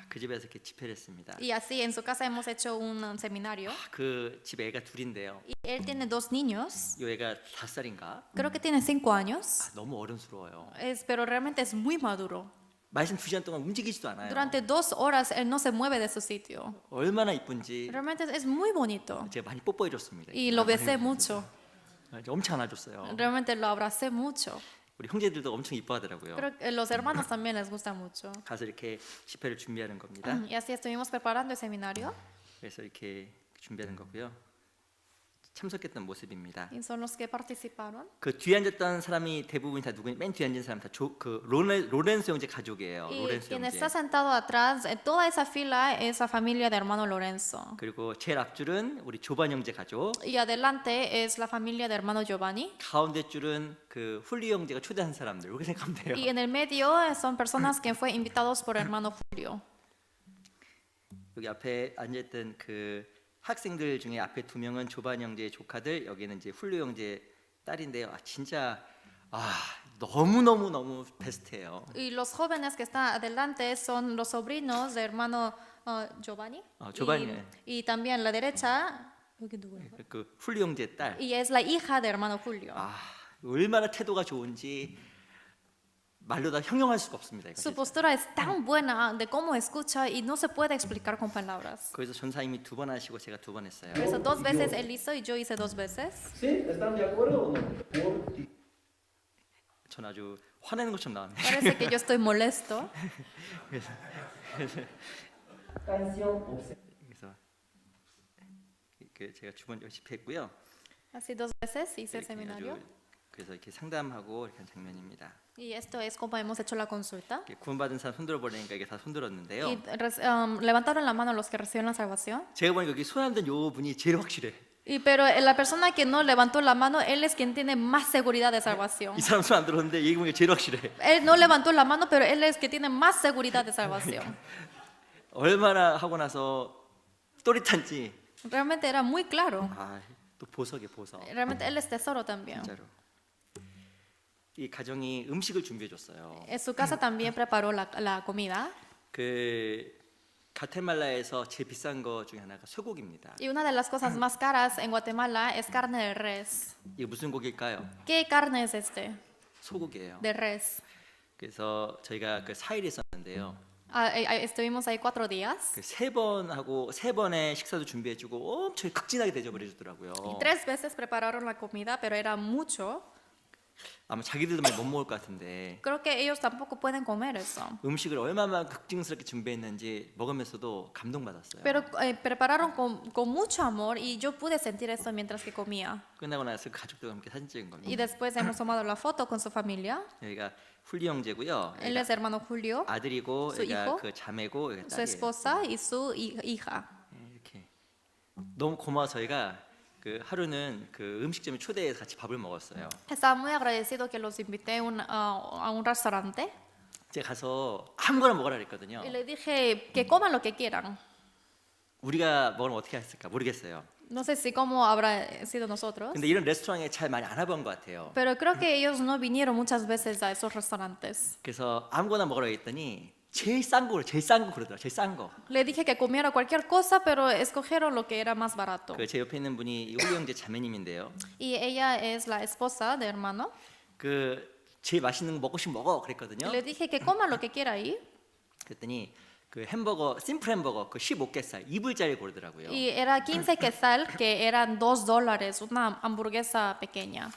그 집에서 이렇게 집회를 했습니다. Y así en su casa hemos hecho un seminario. 그 집에 애가 둘인데요. Y él tiene 2 niños. 이 애가 5살인가? Creo que tiene 5 años. 너무 어른스러워요. Pero realmente es muy maduro. 말씀 2시간 동안 움직이지도 않아요. Durante 2 horas él no se mueve de su sitio. 얼마나 이쁜지 Realmente es muy bonito. 제가 많이 뽀뽀해 줬습니다. Y lo besé mucho. 엄청 안아줬어요. Realmente lo abracé mucho. 우리 형제들도 엄청 이뻐하더라고요. Creo que los hermanos también les gusta mucho. 가서 이렇게 집회를 준비하는 겁니다. Y así estuvimos preparando el seminario. 그래서 이렇게 준비하는 거고요. 참석했던 모습입니다. y son los que participaron. 그 뒤에 앉았던 사람이 대부분이 다 누구니? 맨 뒤에 앉은 사람 다 로렌소 형제 가족이에요. Y 로렌소 quien 형제. está sentado atrás, toda esa fila es la familia de hermano Lorenzo. 그리고 제일 앞줄은 우리 조반 형제 가족. Y adelante es la familia de hermano Giovanni. 가운데 줄은 그 훌리 형제가 초대한 사람들. 이렇게 생각하면 돼요. Y en el medio son personas que fue invitados por hermano Julio. 여기 앞에 앉아있던 그 학생들 중에 앞에 2명은 조반 형제의 조카들, 여기는 이제 훌리 형제 딸인데요. 진짜 너무 베스트예요. Y los jóvenes que están adelante son los sobrinos de hermano Giovanni. Giovanni. Y también la derecha 여기 누구예요? 그 훌리 형제 딸. Y es la hija de hermano Julio. 얼마나 태도가 좋은지 말로 다 형용할 수가 없습니다. 이거 Su 진짜. postura es tan buena de cómo escucha y no se puede explicar con palabras. 그래서 전사님이 2번 하시고 제가 2번 했어요. Por eso 2 veces él hizo y yo hice 2 veces. ¿Sí? ¿Están de acuerdo o no? Por 전 아주 화내는 것처럼 나왔네요. Parece que yo estoy molesto. canción obscena. 그래서 제가 주번 열심히 했고요. Así 2 veces hice el 이렇게 seminario. 아주 그래서 이렇게 상담하고 이렇게 한 장면입니다. Y esto es como hemos hecho la consulta. 이렇게 구원받은 사람 손들어 보려니까 이게 다 손들었는데요. Y levantaron la mano los que reciben la salvación. 제가 보니까 여기 손 안 든 요 분이 제일 확실해. Pero la persona que no levantó la mano, él es quien tiene más seguridad de salvación. 이 사람 손 안 들었는데 얘기 보니까 제일 확실해. Él no levantó la mano, pero él es que tiene más seguridad de salvación. 얼마나 하고 나서 또릿한지. Realmente era muy claro. 또 보석이에요, 보석. Realmente él es tesoro también. 진짜로. 이 가정이 음식을 준비해 줬어요. En su casa también preparó la comida. 그 가테말라에서 제일 비싼 거 중에 하나가 소고기입니다. Y una de las cosas más caras en Guatemala es carne de res. 이게 무슨 고기일까요? ¿Qué carne es este? 소고기예요. De res. 그래서 저희가 그 4일 있었는데요. Estuvimos ahí 4 días. 그 3번의 식사도 준비해주고 엄청 극진하게 대접을 해주더라고요. Y 3 veces prepararon la comida, pero era mucho. 아마 자기들도 많이 못 먹을 것 같은데 Creo que ellos tampoco pueden comer eso. 음식을 얼마나 극진스럽게 준비했는지 먹으면서도 감동받았어요. Pero prepararon con mucho amor y yo pude sentir eso mientras que comía. 끝나고 나서 그 가족들과 함께 사진 찍은 Y 겁니다. después hemos tomado la foto con su familia. 여기가 훌리 형제고요. Él es hermano Julio, 아들이고 su 여기가 hijo, 그 자매고 여기가 su 딸이에요. esposa y su hija. 이렇게 너무 고마워. 저희가 그 하루는 그 음식점에 초대해서 같이 밥을 먹었어요. Estaba muy agradecido que los invité a un restaurante 제가 가서 아무거나 먹으라 그랬거든요. y le dije que coman lo que quieran. 우리가 먹으면 어떻게 했을까 모르겠어요. No sé si cómo habrá sido nosotros, 근데 이런 레스토랑에 잘 많이 안 와본 것 같아요. pero creo que ellos no vinieron muchas veces a esos restaurantes. 그래서 아무거나 먹으라 했더니 제일 싼 거 그러더라. 제일 싼 거. Le dije que comiera cualquier cosa, pero escogieron lo que era más barato. 그 제 옆에 있는 분이 훌리 형제 자매님인데요. Y ella es la esposa de hermano. 그 제일 맛있는 거 먹고 싶으면 먹어 그랬거든요. Le dije que coma lo que quiera ahí. 그랬더니 그 햄버거 심플 햄버거 그 15개살 2불짜리 고르더라고요. Y era 15 quetzal, que eran $2, una hamburguesa pequeña.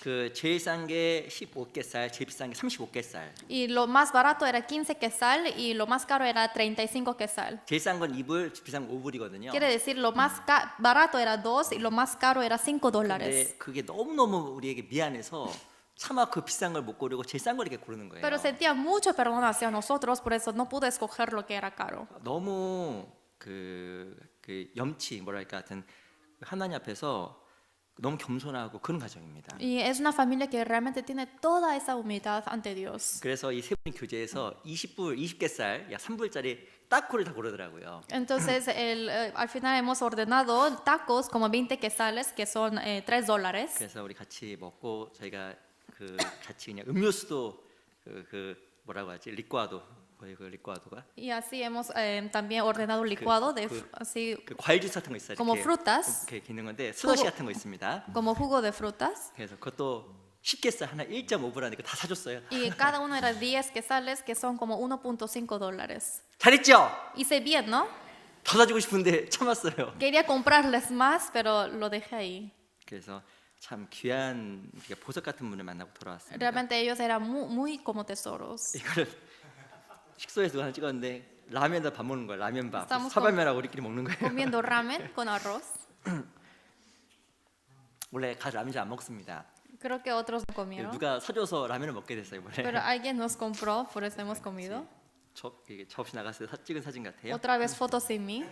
그 제일 싼 게 15개살, 제일 비싼 게 35개살. Y lo más barato era 15 quetzal y lo más caro era 35 quetzal. 제일 싼 건 2불, 비싼 건 5불이거든요. Quiere decir, lo más barato era 2 y lo más caro era $5. 근데 그게 너무너무 우리에게 미안해서 차마 그 비싼 걸 못 고르고 제일 싼 걸 이렇게 고르는 거예요. Pero sentía mucho perdón hacia nosotros, por eso no pude escoger lo que era caro. 너무 그 염치 뭐랄까 하여튼 하나님 앞에서 너무 겸손하고 그런 가정입니다. Y es una familia que realmente tiene toda esa humildad ante Dios. 그래서 이 세 분이 교제에서 20개살, 약 3불짜리 따코를 다 고르더라고요. Entonces, al final hemos ordenado tacos como 20 quetzales, que son $3. 그래서 우리 같이 먹고 저희가 그 같이 그냥 음료수도 그 뭐라고 하지? 리과도 뭐예요? 그 리과도가? Y así hemos también ordenado un licuado de así 그 과일 주스 같은 거 있어요. como 이렇게, frutas. 이렇게 있는 건데 슬러시 같은 거 있습니다. como jugo de frutas. 그래서 그것도 10개살 하나 1.5불 하니까 다 사줬어요. Y cada uno era 10 quetzales, que son como $1.5. 잘했죠? Hice bien, ¿no? 더 사주고 싶은데 참았어요. Quería comprarles más, pero lo dejé ahí. 그래서 참 귀한 보석 같은 분을 만나고 돌아왔습니다. Realmente ellos eran muy como tesoros. 이거를 식소에서 하나 찍었는데 라면에다 밥 먹는 거예요. 라면밥. Estamos 사발면하고 우리끼리 먹는 거예요. Comiendo ramen con arroz. 원래 가 라면 잘 안 먹습니다. Creo que otros no comieron, 누가 사줘서 라면을 먹게 됐어요 이번에. pero alguien nos compró, por eso hemos comido. 이게 접시 나갔을 때 찍은 사진 같아요. Otra vez fotos sin mí.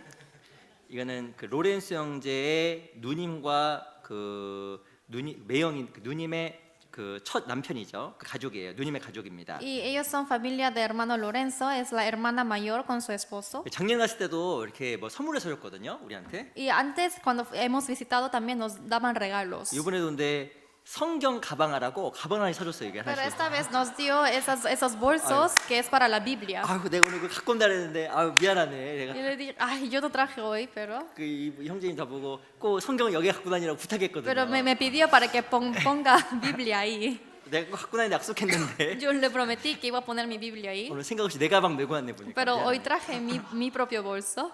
이거는 그 로렌스 형제의 누님과 그 매형인 그 누님의 그 첫 남편이죠. 그 가족이에요. 누님의 가족입니다. Y ellos son familia de hermano Lorenzo, es la hermana mayor con su esposo. 작년 갔을 때도 이렇게 뭐 선물을 사줬거든요, 우리한테. Y antes, cuando hemos visitado, también nos daban regalos. 이번에도 근데 성경 가방하라고 가방 하나 사줬어요, 이게 Pero 하나씩. esta vez nos dio esos bolsos que es para la Biblia. 아이고 내가 오늘 이거 갖고 온다 그랬는데 아유 미안하네. Y 내가 le dije, ay, yo no traje hoy, pero 이 형제님 다 보고 꼭 성경 여기 갖고 다니라고 부탁했거든요. pero me pidió para que ponga Biblia ahí. 내가 꼭 갖고 다니는 약속했는데 Yo le prometí que iba a poner mi Biblia ahí, 오늘 생각 없이 내 가방 메고 왔네 보니까. pero hoy 미안하네. traje mi propio bolso.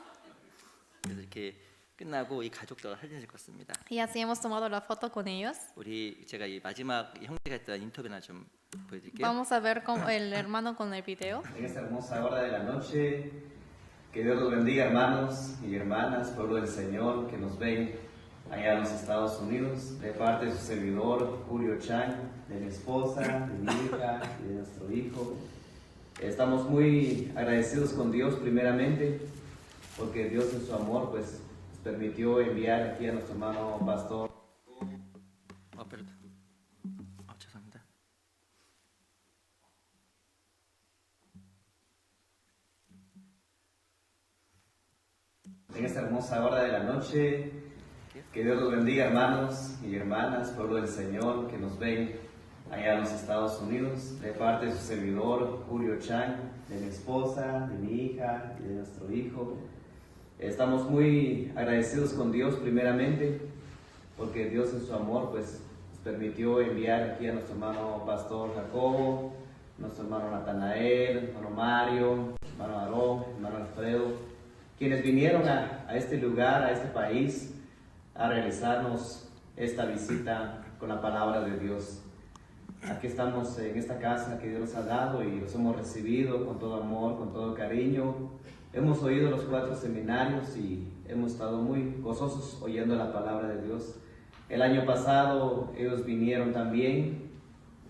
그래서 이렇게 끝나고 이 가족들 사진을 찍었습니다. Y así hemos tomado la foto con ellos. 우리 제가 이 마지막 형제가 했던 인터뷰나 좀 보여드릴게요. Vamos a ver con el hermano con el video. En esta hermosa hora de la noche, que Dios los bendiga, hermanos y hermanas, pueblo del Señor, que nos ven allá en los Estados Unidos, de parte de su servidor Julio Chang, de mi esposa, de mi hija y de nuestro hijo. Estamos muy agradecidos con Dios primeramente, porque Dios en su amor pues nos permitió enviar aquí a nuestro hermano pastor. 죄송합니다. En esta hermosa hora de la noche, que Dios los bendiga, hermanos y hermanas, pueblo del Señor, que nos ven allá en los Estados Unidos, de parte de su servidor Julio Chang, de mi esposa, de mi hija y de nuestro hijo. Estamos muy agradecidos con Dios primeramente, porque Dios en su amor pues nos permitió enviar aquí a nuestro hermano pastor Jacobo, nuestro hermano Natanael, hermano Mario, hermano Aarón, hermano Alfredo, quienes vinieron a este lugar, a este país, a realizarnos esta visita con la palabra de Dios. Aquí estamos en esta casa que Dios nos ha dado y los hemos recibido con todo amor, con todo cariño. Hemos oído los 4 seminarios y hemos estado muy gozosos oyendo la palabra de Dios. El año pasado ellos vinieron también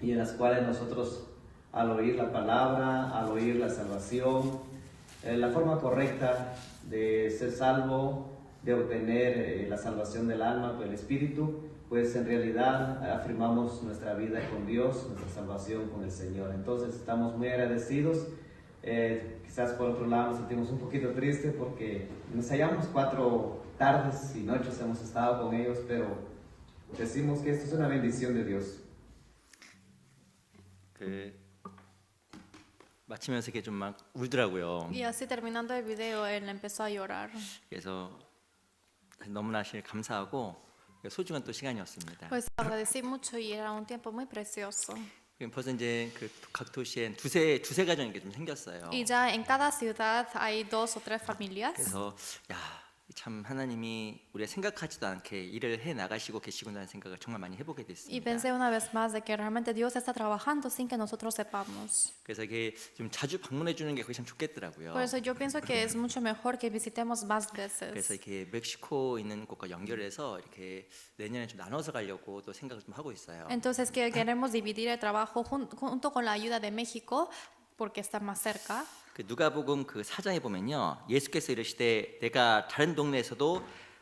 y en las cuales nosotros al oír la palabra, al oír la salvación, la forma correcta de ser salvo, de obtener la salvación del alma por el Espíritu, pues en realidad afirmamos nuestra vida con Dios, nuestra salvación con el Señor. Entonces estamos muy agradecidos. Quizás por otro lado nos sentimos un poquito tristes porque nos hallamos 4 tardes y noches hemos estado con ellos, pero decimos que esto es una bendición de Dios. 마치면서 이렇게 좀 막 울더라고요. Y así terminando el video, él empezó a llorar. 그래서 너무나 감사하고 소중한 또 시간이었습니다. Pues agradecí mucho y era un tiempo muy precioso. 벌써 이제 그 각 도시엔 두세 가정이 이렇게 좀 생겼어요. Y ya en cada ciudad hay 2 o 3 familias. 그래서 참 하나님이 우리가 생각하지도 않게 일을 해 나가시고 계시구나라는 생각을 정말 많이 해보게 Y 됐습니다. pensé una vez más de que realmente Dios está trabajando sin que nosotros sepamos. 그래서 이게 좀 자주 방문해 주는 게 그게 참 좋겠더라고요. Por eso yo pienso que es mucho mejor que visitemos más 그래서 veces. 이렇게 멕시코 있는 곳과 연결해서 이렇게 내년에 좀 나눠서 가려고 또 생각을 좀 하고 있어요. Entonces que queremos dividir el trabajo junto con la ayuda de México porque está más cerca. 그 누가복음 그 4장에 보면요, 예수께서 이르시되 내가 다른 동네에서도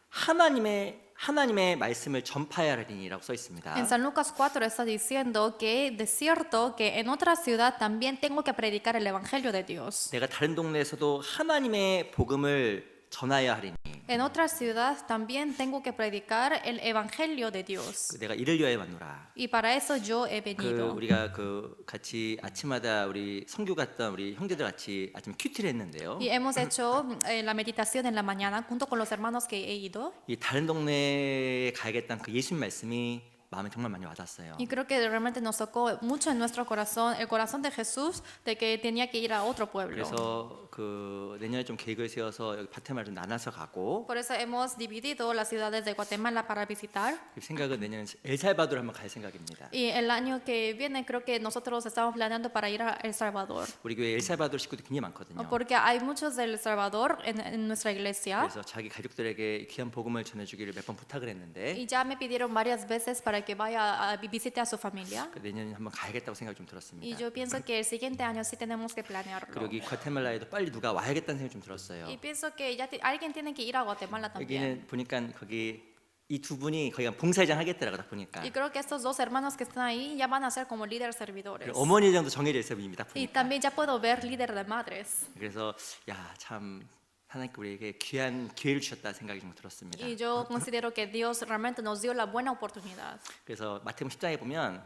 하나님의 말씀을 전파해야 하리니라고 써 있습니다. En San Lucas 4 está diciendo que de cierto que en otra ciudad también tengo que predicar el evangelio de Dios. 내가 다른 동네에서도 하나님의 복음을 전하여야 하리니. En otra ciudad también tengo que predicar el evangelio de Dios. 내가 이를 위하여 왔노라. Y para eso yo he 그 venido. 우리가 그 같이 아침마다 우리 성교 갔던 우리 형제들 같이 아침 큐티를 했는데요. Y hemos hecho la meditación en la mañana junto con los hermanos que he ido. 이 다른 동네에 가야겠다는 그 예수님 말씀이 마음에 정말 많이 와닿았어요. Y creo que realmente nos tocó mucho en nuestro corazón, el corazón de Jesús, de que tenía que ir a otro pueblo. 그래서 그 내년에 좀 계획을 세워서 여기 과테말라 좀 나눠서 가고 Por eso hemos dividido las ciudades de Guatemala para visitar. 그 생각은 내년에 엘살바도르 한번 갈 생각입니다. Y el año que viene creo que nosotros estamos planeando para ir a El Salvador. 우리 교회 엘살바도르 식구들 굉장히 많거든요. Porque hay muchos del El Salvador en nuestra iglesia. 그래서 자기 가족들에게 귀한 복음을 전해주기를 몇 번 부탁을 했는데 Y ya me pidieron varias veces para que vaya a visite a su familia. 그 내년에 한번 가야겠다고 생각이 좀 Y 들었습니다. yo pienso que el siguiente año sí tenemos que planearlo. 그리고 여기 과테말라에도 빨리 누가 와야겠다는 생각이 좀 들었어요. Y pienso que ya alguien tiene que ir a Guatemala también. 여기는 보니까 거기 이 두 분이 거기가 봉사회장 하겠더라고 딱 보니까. Y creo que estos dos hermanos que están ahí ya van a ser como líderes servidores. 그리고 어머니 회장도 정해져 있어 보입니다. 딱 Y 보니까. también ya puedo ver líder de madres. 그래서 야 참 하나님께 우리에게 귀한 기회를 주셨다 생각이 좀 들었습니다. Y yo considero que Dios realmente nos dio la buena oportunidad. 그래서 마태복음 10장에 보면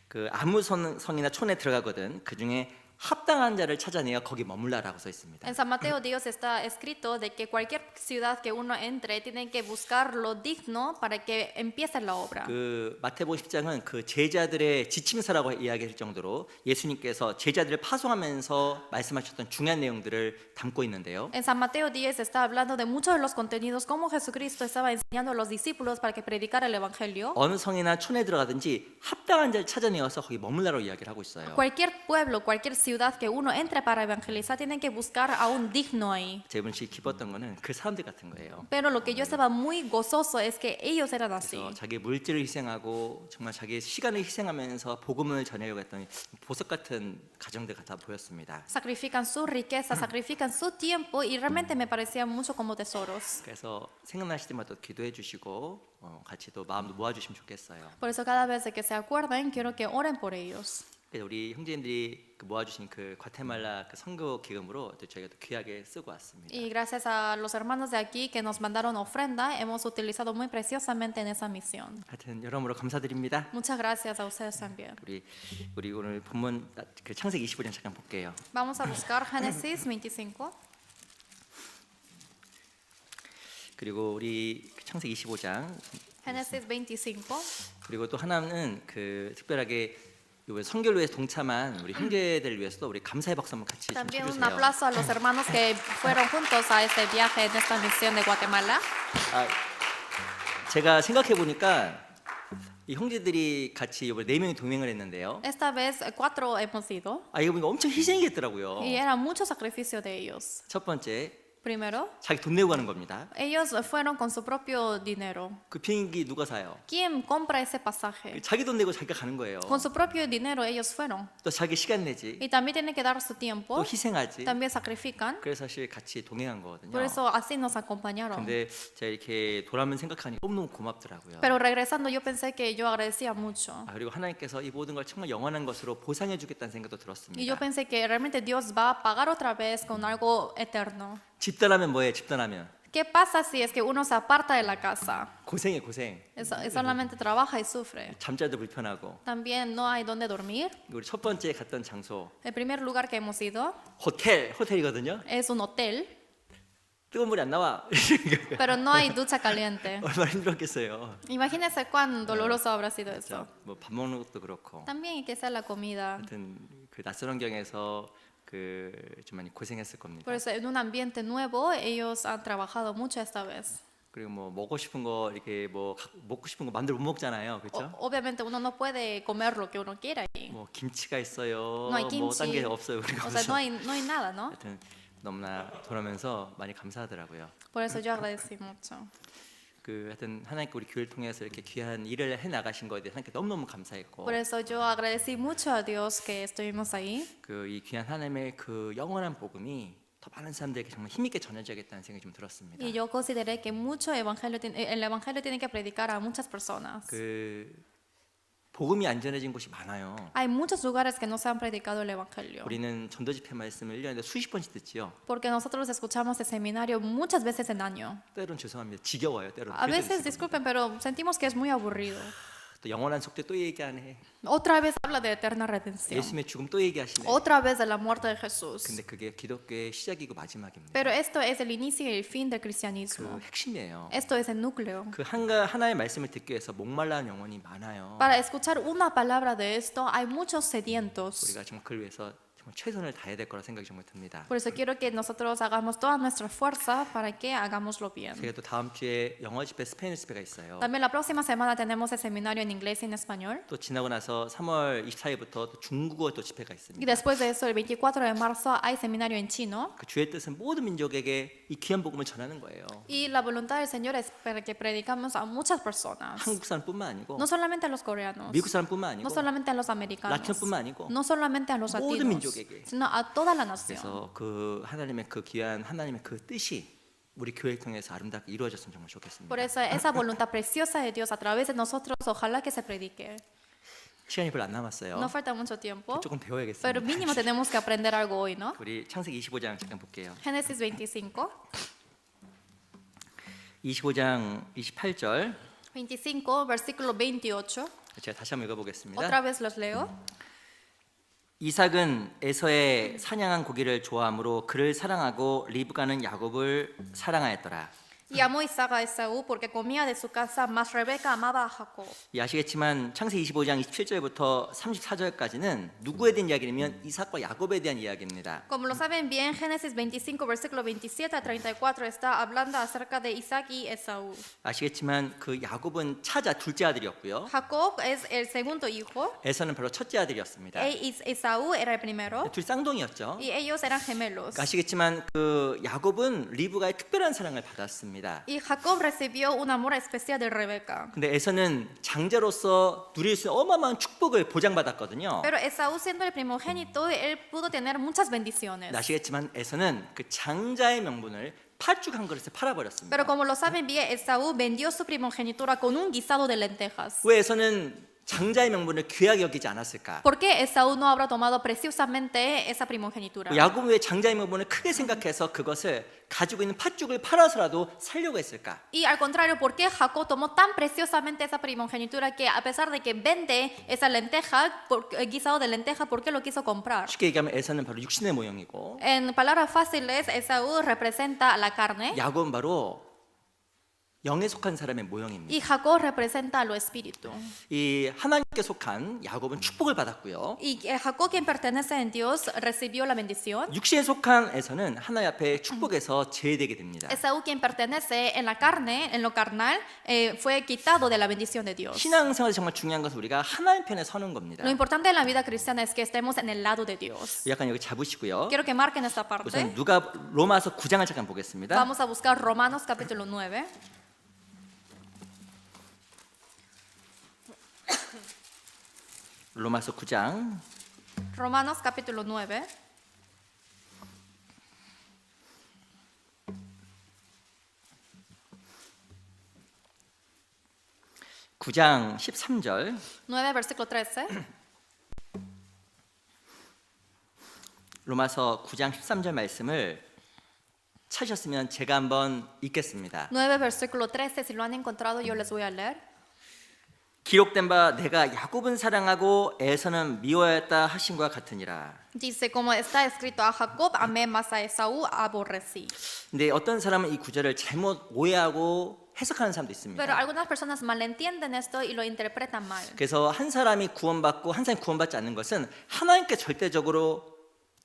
그 아무 성이나 촌에 들어가거든 그 중에 합당한 자를 찾아내어 거기 머물라라고 써 있습니다. En San Mateo Dios está escrito de que cualquier ciudad que uno entre tiene que buscar lo digno para que empiece la obra. 그 마태복음 10장은 그 제자들의 지침서라고 이야기할 정도로 예수님께서 제자들을 파송하면서 말씀하셨던 중요한 내용들을 담고 있는데요. En San Mateo 10 está hablando de muchos de los contenidos como Jesucristo estaba enseñando a los discípulos para que predicara el evangelio. 어느 성이나 촌에 들어가든지 합당한 자를 찾아내어서 거기 머물라고 이야기를 하고 있어요. Cualquier pueblo, cualquier ciudad que uno entre para evangelizar tienen que buscar a un digno ahí. 제 분씩 기뻤던 거는 그 사람들 같은 거예요. Pero lo que yo estaba muy gozoso es que ellos eran así. 그래서 자기 물질을 희생하고 정말 자기 시간을 희생하면서 복음을 전하려고 했더니 보석 같은 가정들 같아 보였습니다. Sacrifican su riqueza, sacrifican su tiempo y realmente me parecían mucho como tesoros. 그래서 생각나실 때마다 기도해 주시고 같이 또 마음도 모아주시면 좋겠어요. Por eso cada vez de que se acuerden quiero que oren por ellos. 그래서 우리 형제님들이 그 모아주신 그 과테말라 그 선교 기금으로 또 저희가 또 귀하게 쓰고 왔습니다. Y gracias a los hermanos de aquí que nos mandaron ofrenda, hemos utilizado muy preciosamente en esa misión. 하여튼 여러모로 감사드립니다. Muchas gracias a ustedes también. 우리 오늘 본문 그 창세기 25장 잠깐 볼게요. Vamos a buscar Génesis 25. 그리고 우리 창세기 25장 Génesis 25. 그리고 또 하나는 그 특별하게 이번 선교를 위해서 동참한 우리 형제들을 위해서도 우리 감사의 박수 한번 같이 좀 También un 쳐주세요. aplauso a los hermanos que fueron juntos a este viaje en esta misión de Guatemala. 제가 생각해 보니까 이 형제들이 같이 이번에 4명이 동행을 했는데요. Esta vez 4 hemos ido 이거 보니까 엄청 희생이겠더라고요. y era mucho sacrificio de ellos. 첫 번째 Primero, 자기 돈 내고 가는 겁니다. ellos fueron con su propio dinero. 그 비행기 누가 사요? ¿Quién compra ese pasaje? 자기 돈 내고 자기가 가는 거예요. Con su propio dinero ellos fueron. 또 자기 시간 내지. Y también tienen que dar su 또 tiempo. 희생하지. También sacrifican. 그래서 사실 같이 동행한 거거든요. Por eso así nos acompañaron. 근데 제가 이렇게 돌아오면 생각하니 너무너무 고맙더라고요. Pero regresando yo pensé que yo agradecía mucho. 그리고 하나님께서 이 모든 걸 정말 영원한 것으로 보상해 주겠다는 생각도 Y yo 들었습니다. pensé que realmente Dios va a pagar otra vez con algo eterno. 집단하면 뭐예요? 집단하면 ¿Qué pasa si es que uno se aparta de la casa? 고생해 고생. Solamente trabaja y sufre. 잠자도 불편하고. También no hay donde dormir. 우리 첫 번째 갔던 장소 El primer lugar que hemos ido 호텔이거든요. es un hotel, 뜨거운 물이 안 나와. pero no hay ducha caliente. 얼마나 힘들었겠어요. Imagínense cuán doloroso habrá sido eso. 뭐밥 먹는 것도 그렇고. También hay que hacer la comida. 하여튼 그 낯선 환경에서 좀 많이 고생했을 겁니다. Por eso en un ambiente nuevo ellos han trabajado mucho esta vez. 그리고 뭐 먹고 싶은 거 이렇게 뭐 먹고 싶은 거 마음대로 못 먹잖아요, 그렇죠? Obviamente uno no puede comer lo que uno quiera ahí. 뭐 김치가 있어요, No hay 뭐 딴 게 kimchi. 없어요. O sea, no hay nada, ¿no? 하여튼 너무나 돌아오면서 많이 감사하더라고요. Por eso yo agradecí mucho. 하여튼 하나님께 우리 교회를 통해서 이렇게 귀한 일을 해 나가신 거에 대해서 하나님께 너무너무 감사했고, Por eso yo agradecí mucho a Dios que estuvimos ahí. 이 귀한 하나님의 그 영원한 복음이 더 많은 사람들에게 정말 힘있게 전해져야겠다는 생각이 좀 들었습니다. Y yo consideré que el evangelio tiene que predicar a muchas personas. 복음이 안 전해진 곳이 많아요. Hay muchos lugares que no se han predicado el evangelio. 우리는 전도 집회 말씀을 1년에 수십 번씩 듣지요. Porque nosotros escuchamos el seminario muchas veces en año. 때론 죄송합니다. 지겨워요. 때론. A veces, disculpen, pero sentimos que es muy aburrido. 또 영원한 속죄 또 얘기하네. Otra vez habla de eterna redención. 예수님의 죽음 또 얘기하시네. Otra vez de la muerte de Jesús. 근데 그게 기독교의 시작이고 마지막입니다. Pero esto es el inicio y el fin del cristianismo. 그 핵심이에요. Esto es el núcleo. 그 하나의 말씀을 듣기 위해서 목말라한 영혼이 많아요. Para escuchar una palabra de esto hay muchos sedientos. 우리가 정말 그를 위해서 정말 최선을 다해야 될 거라 생각이 정말 듭니다. Por eso quiero que nosotros hagamos toda nuestra fuerza para que hagámoslo bien. 제가 또 다음 주에 영어 집회 스페인 집회가 있어요. También la próxima semana tenemos el seminario en inglés y en español. 또 지나고 나서 3월 24일부터 또 중국어 또 집회가 Y 있습니다. después de eso, el 24 de marzo, hay seminario en chino. 그 주의 뜻은 모든 민족에게 이 귀한 복음을 전하는 거예요. Y la voluntad del Señor es para que predicamos a muchas personas. 한국 사람뿐만 아니고 No solamente a los coreanos. 미국 사람뿐만 아니고 No solamente a los americanos. 라틴뿐만 아니고 No solamente a los 모든 latinos. 민족에게. Sino a toda la nación. 그래서 그 하나님의 그 귀한 하나님의 그 뜻이 우리 교회를 통해서 아름답게 이루어졌으면 정말 좋겠습니다. Por eso esa voluntad preciosa de Dios a través de nosotros, ojalá que se predique. 시간이 별로 안 남았어요. No falta mucho tiempo, 조금 배워야겠습니다. pero mínimo tenemos que aprender algo hoy, ¿no? 우리 창세기 25장 잠깐 볼게요. Génesis 25, 25장 28절 25, versículo 28. 제가 다시 한번 읽어보겠습니다. Otra vez los leo. 이삭은 에서의 사냥한 고기를 좋아하므로 그를 사랑하고 리브가는 야곱을 사랑하였더라. Y amó Isaac a Esaú porque comía de su casa, mas Rebeca amaba a Jacob. 이 아시겠지만 창세기 25장 27절부터 34절까지는 누구에 대한 이야기냐면 이삭과 야곱에 대한 이야기입니다. Como lo saben bien, Génesis 25, versículo 27 a 34 está hablando acerca de Isaac y Esaú. 아시겠지만 그 야곱은 차자 둘째 아들이었고요. Jacob es el segundo hijo, 에서는 바로 첫째 아들이었습니다. Esaú era el primero, 둘 쌍둥이였죠. y ellos eran gemelos. 아시겠지만 그 야곱은 리브가의 특별한 사랑을 받았습니다. Y Jacob recibió un amor especial de Rebeca. 근데 에서는 장자로서 누릴 수 있는 어마어마한 축복을 보장받았거든요. Pero Esaú, siendo el primogénito, él pudo tener muchas bendiciones. 아시겠지만 에서는 그 장자의 명분을 팥죽 한 그릇에 팔아버렸습니다. Pero como lo saben bien, Esaú vendió su primogenitura con un guisado de lentejas. 왜 에서는 장자의 명분을 귀하게 여기지 않았을까? ¿Por qué Esaú no habrá tomado preciosamente esa primogenitura? 야곱은 왜 장자의 명분을 크게 생각해서 그것을 가지고 있는 팥죽을 팔아서라도 살려고 했을까? Y al contrario, ¿por qué Jacob tomó tan preciosamente esa primogenitura que a pesar de que vende esa lenteja, guisado de lenteja, ¿por qué lo quiso comprar? 쉽게 얘기하면 에서는 바로 육신의 모형이고 En palabras fáciles, Esaú representa la carne 야곱은 바로 영에 속한 사람의 모형입니다. y Jacob representa lo espíritu. 이 하나님께 속한 야곱은 축복을 받았고요. Y Jacob, quien pertenece a Dios, recibió la bendición. 육신에 속한 에서는 하나님 앞에 축복에서 제외되게 됩니다. Esaú, quien pertenece en la carne, en lo carnal, fue quitado de la bendición de Dios. 신앙생활에서 정말 중요한 것은 우리가 하나님 편에 서는 겁니다. Lo importante en la vida cristiana es que estemos en el lado de Dios. 약간 여기 잡으시고요. Quiero que marquen esta parte. 우선 누가 로마서 9장을 잠깐 보겠습니다. Vamos a buscar Romanos capítulo 9. 로마서 9장 Romanos capítulo 9. 구장 13절 9, versículo 13. 로마서 9장 13절 말씀을 찾으셨으면 제가 한번 읽겠습니다. 9, versículo 13. Si lo han encontrado, yo les voy a leer. 기록된 바 내가 야곱은 사랑하고 에서는 미워하였다 하신 것 같으니라. Dice, como está escrito, a Jacob amé, mas a Esaú aborrecí. 근데 어떤 사람은 이 구절을 잘못 오해하고 해석하는 사람도 있습니다. Pero algunas personas malentienden esto y lo interpretan mal. 그래서 한 사람이 구원받고 한 사람이 구원받지 않는 것은 하나님께 절대적으로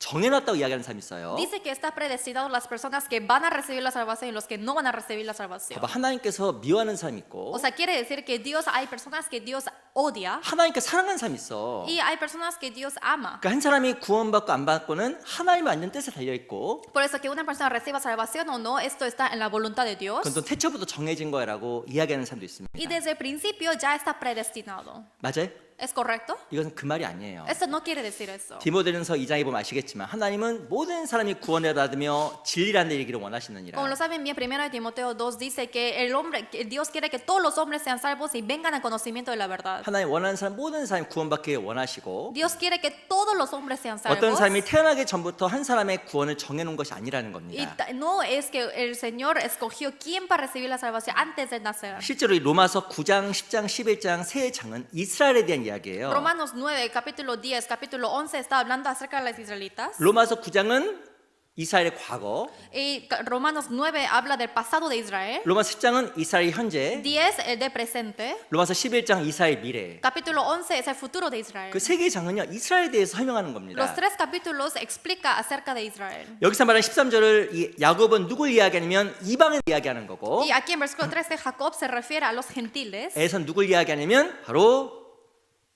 정해놨다고 이야기하는 사람이 있어요. Dice que está predestinado las personas que van a recibir la salvación y los que no van a recibir la salvación. 봐봐, 하나님께서 미워하는 사람이 있고 O sea, quiere decir que Dios, hay personas que Dios odia 하나님께 사랑하는 사람이 있어. y hay personas que Dios ama. 그러니까 한 사람이 구원받고 안 받고는 하나님의 완전 뜻에 달려 있고 Por eso que una persona reciba salvación o no, esto está en la voluntad de Dios. 그건 또 태초부터 정해진 거라고 이야기하는 사람도 있습니다. Y desde el principio ya está predestinado. 맞아요? ¿Es correcto? 이것은 그 말이 아니에요. Esto no quiere decir eso. 디모데전서 2장에 보면 아시겠지만 하나님은 모든 사람이 구원을 받으며 진리라는 데 이르기를 원하시느니라. Como lo saben bien, 1 Timoteo 2 dice que que Dios quiere que todos los hombres sean salvos y vengan al conocimiento de la verdad. 하나님 원하는 사람 모든 사람이 구원받기를 원하시고 Dios quiere que todos los hombres sean 어떤 salvos. 사람이 태어나기 전부터 한 사람의 구원을 정해놓은 것이 아니라는 Y 겁니다. no es que el Señor escogió quién para recibir la salvación antes de nacer. 실제로 이 로마서 9장, 10장, 11장 세 장은 이스라엘에 대한 이야기예요. Romanos 9, capítulo 10, capítulo 11 está hablando acerca de los israelitas. 로마서 9장은 이스라엘의 과거, Y Romanos 9 habla del pasado de Israel. 로마서 10장은 이스라엘 현재, 10 el de presente. 로마서 11장 이스라엘 미래. Capítulo 11 es el futuro de Israel. 그 세 개의 장은요 이스라엘에 대해서 설명하는 겁니다. Los tres capítulos explica acerca de Israel. 여기서 말하는 13절을 이 야곱은 누굴 이야기하냐면 이방을 이야기하는 거고, Y aquí en versículo 13 Jacob se refiere a los gentiles 에선 누굴 이야기하냐면 바로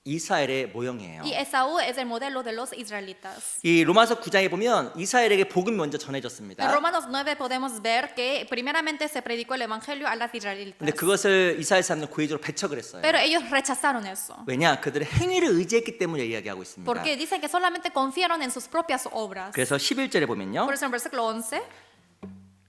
이스라엘의 모형이에요. y Esaú es el modelo de los israelitas. 이 로마서 9장에 보면 이스라엘에게 복음이 먼저 En 전해졌습니다. Romanos 9 podemos ver que primeramente se predicó el evangelio a las israelitas. 근데 그것을 이스라엘 사람들은 고의적으로 배척을 했어요. Pero ellos rechazaron eso. 왜냐? 그들의 행위를 의지했기 때문에 이야기하고 있습니다. Porque dicen que solamente confiaron en sus propias obras. 그래서 11절에 보면요. Por eso en versículo 11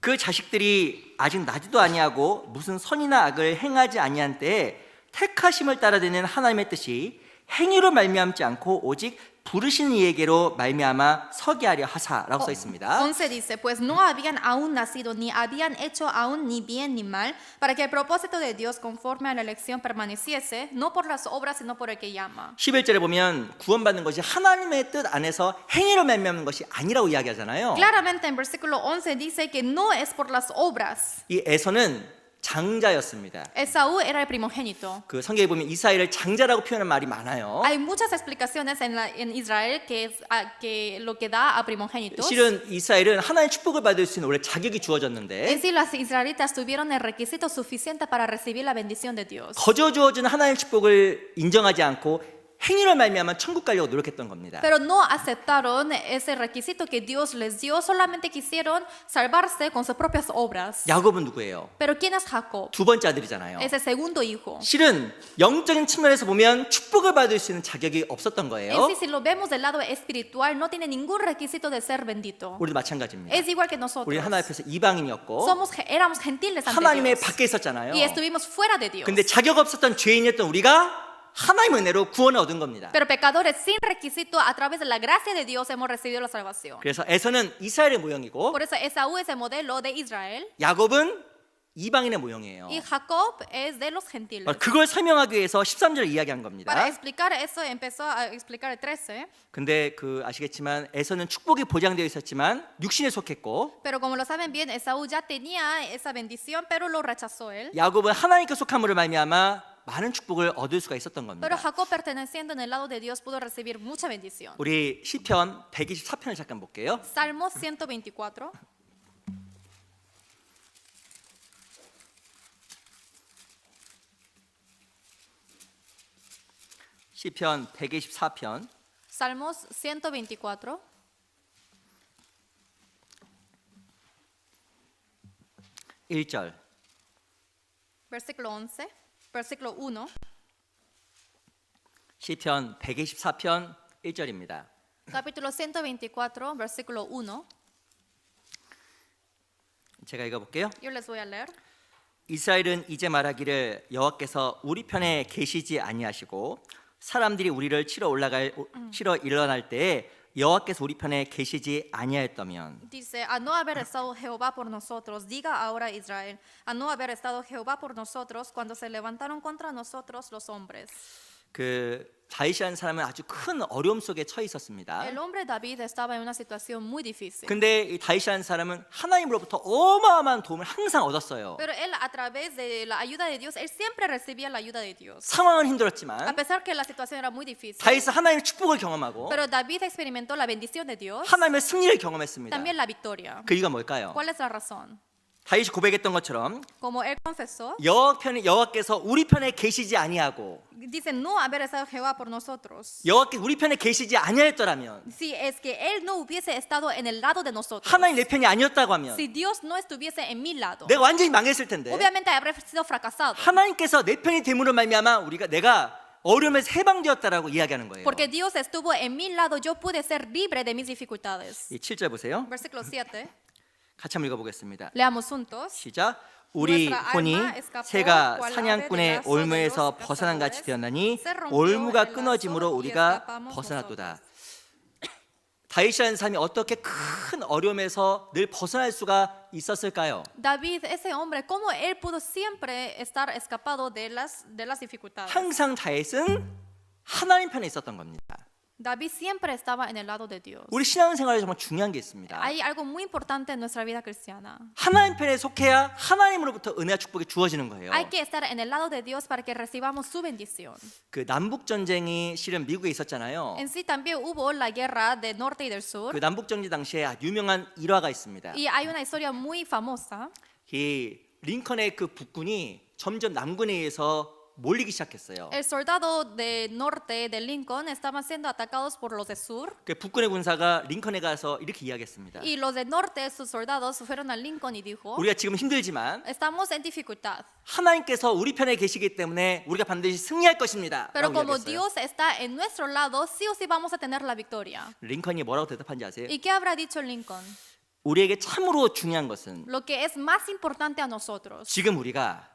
그 자식들이 아직 나지도 아니하고 무슨 선이나 악을 행하지 아니한 때에 택하심을 따라드는 하나님의 뜻이 행위로 말미암지 않고 오직 부르신 이에게로 말미암아 서게 하려 하사라고 써 있습니다. 11 dice, pues no habían aún nacido, ni habían hecho aún ni bien ni mal, para que el propósito de Dios conforme a la elección permaneciese, no por las obras, sino por el que llama. 11절에 보면 구원받는 것이 하나님의 뜻 안에서 행위로 말미암는 것이 아니라고 이야기하잖아요. Claramente en versículo 11 dice que no es por las obras. 이 에서는 장자였습니다. Esaú era el primogénito. 그 성경에 보면 이스라엘을 장자라고 표현하는 말이 많아요. Hay muchas explicaciones en Israel que lo que da a primogénitos. 실은 이스라엘은 하나님의 축복을 받을 수 있는 원래 자격이 Es 주어졌는데 decir, los israelitas tuvieron el requisito suficiente para recibir la bendición de Dios. 거저 주어지는 하나님의 축복을 인정하지 않고 행위로 말미암아 천국 가려고 노력했던 겁니다. Pero no aceptaron ese requisito que Dios les dio, solamente quisieron salvarse con sus propias obras. 야곱은 누구예요? Pero ¿quién es Jacob? 두 번째 아들이잖아요. Es el segundo hijo. 실은 영적인 측면에서 보면 축복을 받을 수 있는 자격이 없었던 En 거예요. sí, si lo vemos del lado espiritual, no tiene ningún requisito de ser bendito. 우리도 마찬가지입니다. Es igual que nosotros. 우리 하나님 앞에서 이방인이었고 Éramos gentiles ante 하나님의 Dios. 밖에 있었잖아요. Y estuvimos fuera de Dios. 근데 자격 없었던 죄인이었던 우리가 하나님의 은혜로 구원을 얻은 겁니다. Pero pecadores sin requisito, a través de la gracia de Dios hemos recibido la salvación. 그래서 에서는 이스라엘의 모형이고 Por eso Esaú es el modelo de Israel 야곱은 이방인의 모형이에요. y Jacob es de los gentiles. 그걸 설명하기 위해서 13절을 이야기한 겁니다. Para explicar eso empezó a explicar el 13. 근데 그 아시겠지만 에서는 축복이 보장되어 있었지만 육신에 속했고 Pero como lo saben bien, Esaú ya tenía esa bendición, pero lo rechazó él. 야곱은 하나님께 속함으로 말미암아 많은 축복을 얻을 수가 있었던 Pero 겁니다. Jacob, perteneciendo en el lado de Dios, pudo recibir mucha bendición. 우리 시편 124편을 잠깐 볼게요. Salmo 124. 시편 124편 Salmos 124. 1절 Versículo 11. Versículo 1. 시편 124편 1절입니다. Capítulo 124, versículo 1. 제가 읽어볼게요. Yo les voy a leer. 이스라엘은 이제 말하기를 여호와께서 우리 편에 계시지 아니하시고 사람들이 우리를 치러 일어날 때에 여호와께서 우리 편에 계시지 아니하였다면 Dice, a no haber estado Jehová por nosotros, diga ahora Israel, a no haber estado Jehová por nosotros cuando se levantaron contra nosotros los hombres. 그 다윗이라는 사람은 아주 큰 어려움 속에 처해 있었습니다. El hombre David estaba en una situación muy difícil. 근데 이 다윗이라는 사람은 하나님으로부터 어마어마한 도움을 항상 얻었어요. Pero él, a través de la ayuda de Dios, él siempre recibía la ayuda de Dios. 상황은 A 힘들었지만 pesar que la situación era muy difícil. 다윗은 하나님의 축복을 경험하고 Pero David experimentó la bendición de Dios, 하나님의 승리를 경험했습니다. también la victoria. 그 이유가 뭘까요? ¿Cuál es la razón? 다윗이 고백했던 것처럼 Como él confesó, 여호와께서 우리 편에 계시지 아니하고 dice no haber estado Jehová por nosotros. 여호와께서 우리 편에 계시지 아니하였더라면 Si es que él no hubiese estado en el lado de nosotros, 하나님 내 편이 아니었다고 하면 si Dios no estuviese en mi lado, 내가 완전히 망했을 텐데 obviamente habría sido fracasado. 하나님께서 내 편이 됨으로 말미암아 내가 어려움에서 해방되었다라고 이야기하는 거예요. Porque Dios estuvo en mi lado, yo pude ser libre de mis dificultades. 이 7절 보세요. Versículo 7. 같이 한번 읽어보겠습니다. Leamos juntos. 시작. 우리 Nuestra 혼이 alma escapó 새가 cual ave 사냥꾼의 del lazo de 올무에서 los 벗어난 같이 cazadores. 되었나니 Se rompió 올무가 el lazo 끊어짐으로 y 우리가 escapamos 벗어났도다. 다윗이라는 사람이 어떻게 큰 어려움에서 늘 벗어날 수가 있었을까요? David, ese hombre, ¿cómo él pudo siempre estar escapado de las dificultades? 항상 다윗은 하나님 편에 있었던 겁니다. David siempre estaba en el lado de Dios. 우리 신앙생활에 정말 중요한 게 있습니다. Hay algo muy importante en nuestra vida cristiana. 하나님 편에 속해야 하나님으로부터 은혜와 축복이 주어지는 거예요. Hay que estar en el lado de Dios para que recibamos su bendición. 그 남북 전쟁이 실은 미국에 있었잖아요. En sí también hubo la guerra del norte y del sur. 그 남북 전쟁 당시에 아주 유명한 일화가 있습니다. Y hay una historia muy famosa. 이 링컨의 그 북군이 점점 남군에 의해서 몰리기 시작했어요. El soldado del norte de Lincoln estaban siendo atacados por los del sur. 그 북군의 군사가 링컨에 가서 이렇게 이야기했습니다. Y los del norte, sus soldados, fueron a Lincoln y dijo, 우리가 지금 힘들지만 estamos en dificultad. 하나님께서 우리 편에 계시기 때문에 우리가 반드시 승리할 것입니다. Pero 라고 como 이야기했어요. Dios está en nuestro lado, sí o sí vamos a tener la victoria. 링컨이 뭐라고 대답한지 아세요? ¿Y qué habrá dicho Lincoln? 우리에게 참으로 중요한 것은 Lo que es más importante a nosotros 지금 우리가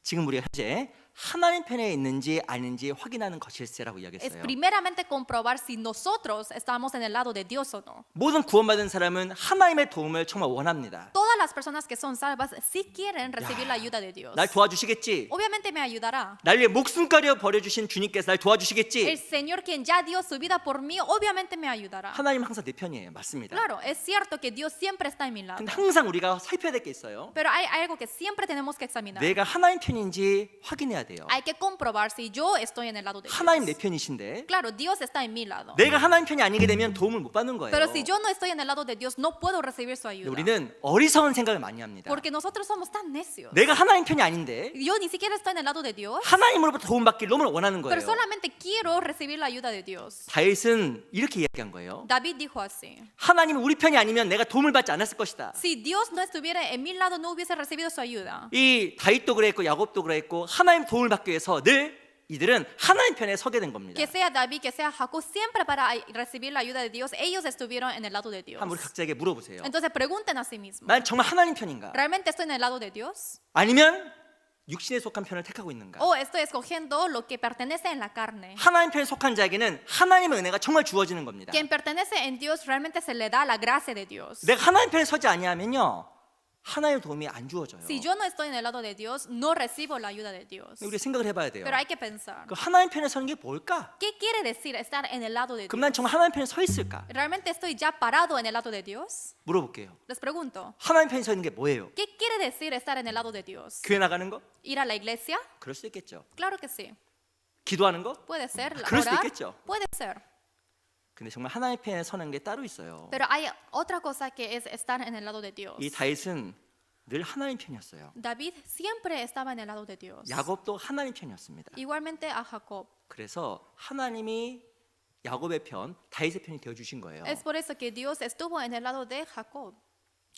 현재 하나님 편에 있는지 아닌지 확인하는 것일세라고 es 이야기했어요. primeramente comprobar si nosotros estamos en el lado de Dios o no. 모든 구원받은 사람은 하나님의 도움을 정말 원합니다. Todas las personas que son salvas sí quieren recibir la ayuda de Dios. 날 도와주시겠지? Obviamente me ayudará. 날 위해 목숨 가려 버려주신 주님께서 날 El 도와주시겠지? Señor quien ya dio su vida por mí, obviamente me ayudará. 하나님 항상 내 편이에요. 맞습니다. Claro, es cierto que Dios siempre está en mi lado. 근데 항상 우리가 살펴야 될 게 있어요. Pero hay algo que siempre tenemos que examinar. 내가 하나님 편인지 확인해야 돼요. Hay que comprobar si yo estoy en el lado de 하나님 내 Dios. 편이신데 Claro, Dios está en mi lado. 내가 하나님 편이 아니게 되면 도움을 못 받는 거예요. Pero si yo no estoy en el lado de Dios, no puedo recibir su 근데 ayuda. 우리는 어리석은 생각을 많이 합니다. Porque nosotros somos tan necios. 내가 하나님 편이 아닌데 Yo ni siquiera estoy en el lado de Dios, 하나님으로부터 도움받기를 너무 원하는 pero 거예요. solamente quiero recibir la ayuda de Dios. 다윗은 이렇게 이야기한 거예요. David dijo así: 하나님은 우리 편이 아니면 내가 도움을 받지 않았을 것이다. si Dios no estuviera en mi lado, no hubiese recibido su ayuda. 이 다윗도 그랬고 야곱도 그랬고 하나님 도움을 받기 위해서 늘 이들은 하나님 편에 서게 된 겁니다. Que sea David, que sea Jacob, siempre para recibir la ayuda de Dios, ellos estuvieron en el lado de Dios. 한번 우리 각자에게 물어보세요. Entonces pregunten a sí mismos: 난 정말 하나님 편인가? ¿realmente estoy en el lado de Dios? 아니면 육신에 속한 편을 택하고 있는가? ¿O estoy escogiendo lo que pertenece en la carne? 하나님 편에 속한 자에게는 하나님의 은혜가 정말 주어지는 겁니다. Quien pertenece en Dios realmente se le da la gracia de Dios. 내가 하나님 편에 서지 아니하면요 하나님의 도움이 안 주어져요. Si yo no estoy en el lado de Dios, no recibo la ayuda de Dios. 우리 생각을 해봐야 돼요. Pero hay que pensar, 그 하나님 편에 서는 게 뭘까? ¿qué quiere decir estar en el lado de 그럼 Dios? 난 정말 하나님 편에 서 있을까? ¿Realmente estoy ya parado en el lado de Dios? 물어볼게요. Les pregunto, 하나님 편에 서 있는 게 뭐예요? ¿qué quiere decir estar en el lado de Dios? 교회 나가는 거? ¿Ir a la iglesia? 그럴 수 있겠죠. Claro que sí. 기도하는 거? Puede ser. 그럴 수도 ¿Orar? 있겠죠. Puede ser. 근데 정말 하나님 편에 서는 게 따로 있어요. Pero hay otra cosa que es estar en el lado de Dios. 이 다윗은 늘 하나님 편이었어요. David siempre estaba en el lado de Dios. 야곱도 하나님 편이었습니다. Igualmente a Jacob. 그래서 하나님이 야곱의 편, 다윗의 편이 되어 주신 거예요. Es por eso que Dios estuvo en el lado de Jacob